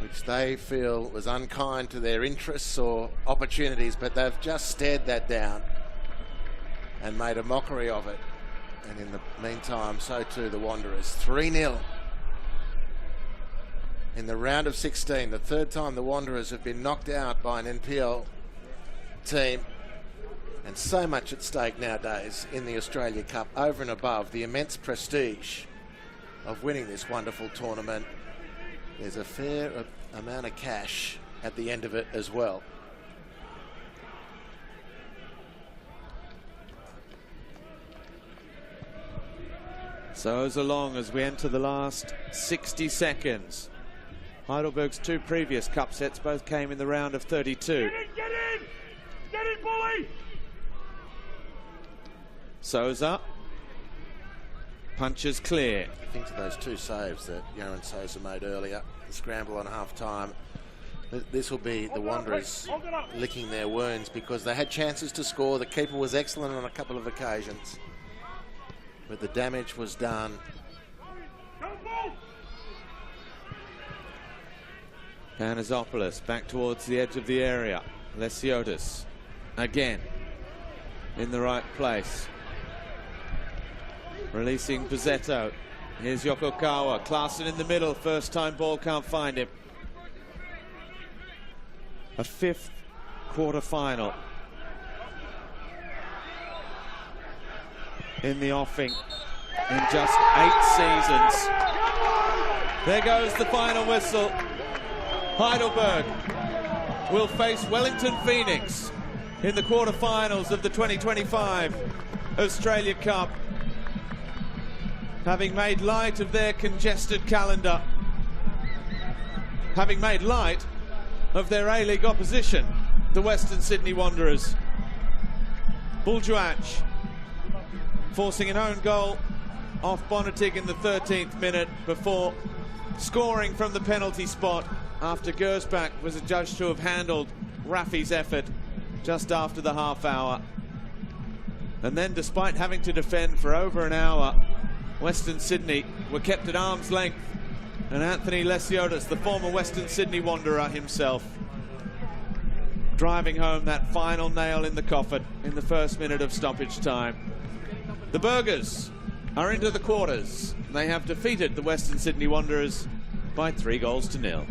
which they feel was unkind to their interests or opportunities, but they've just stared that down and made a mockery of it. And in the meantime, so too the Wanderers. 3-0 in the round of 16. The third time the Wanderers have been knocked out by an NPL team. And so much at stake nowadays in the Australia Cup, over and above the immense prestige of winning this wonderful tournament. There's a fair amount of cash at the end of it as well. So as long as we enter the last 60 seconds. Heidelberg's 2 previous cup sets both came in the round of 32. Get in! Get in, bully! Souza punches clear. Think of those 2 saves that Yaron Souza made earlier. The scramble on half-time. This will be the Wanderers licking their wounds because they had chances to score. The keeper was excellent on a couple of occasions, but the damage was done. Panazopoulos back towards the edge of the area. Lesiotis again in the right place. Releasing Pizzetto. Here's Yokokawa. Klaassen in the middle. First time ball, can't find him. A 5th quarter final in the offing in just 8 seasons. There goes the final whistle. Heidelberg will face Wellington Phoenix in the quarterfinals of the 2025 Australia Cup. Having made light of their congested calendar, having made light of their A-League opposition, the Western Sydney Wanderers. Buljuac forcing an own goal off Bonatig in the 13th minute before scoring from the penalty spot after Gersbach was adjudged to have handled Rafi's effort just after the half hour. And then, despite having to defend for over an hour, Western Sydney were kept at arm's length, and Anthony Lesiotis, the former Western Sydney Wanderer himself, driving home that final nail in the coffin in the first minute of stoppage time. The Burgers are into the quarters. They have defeated the Western Sydney Wanderers by 3 goals to 0.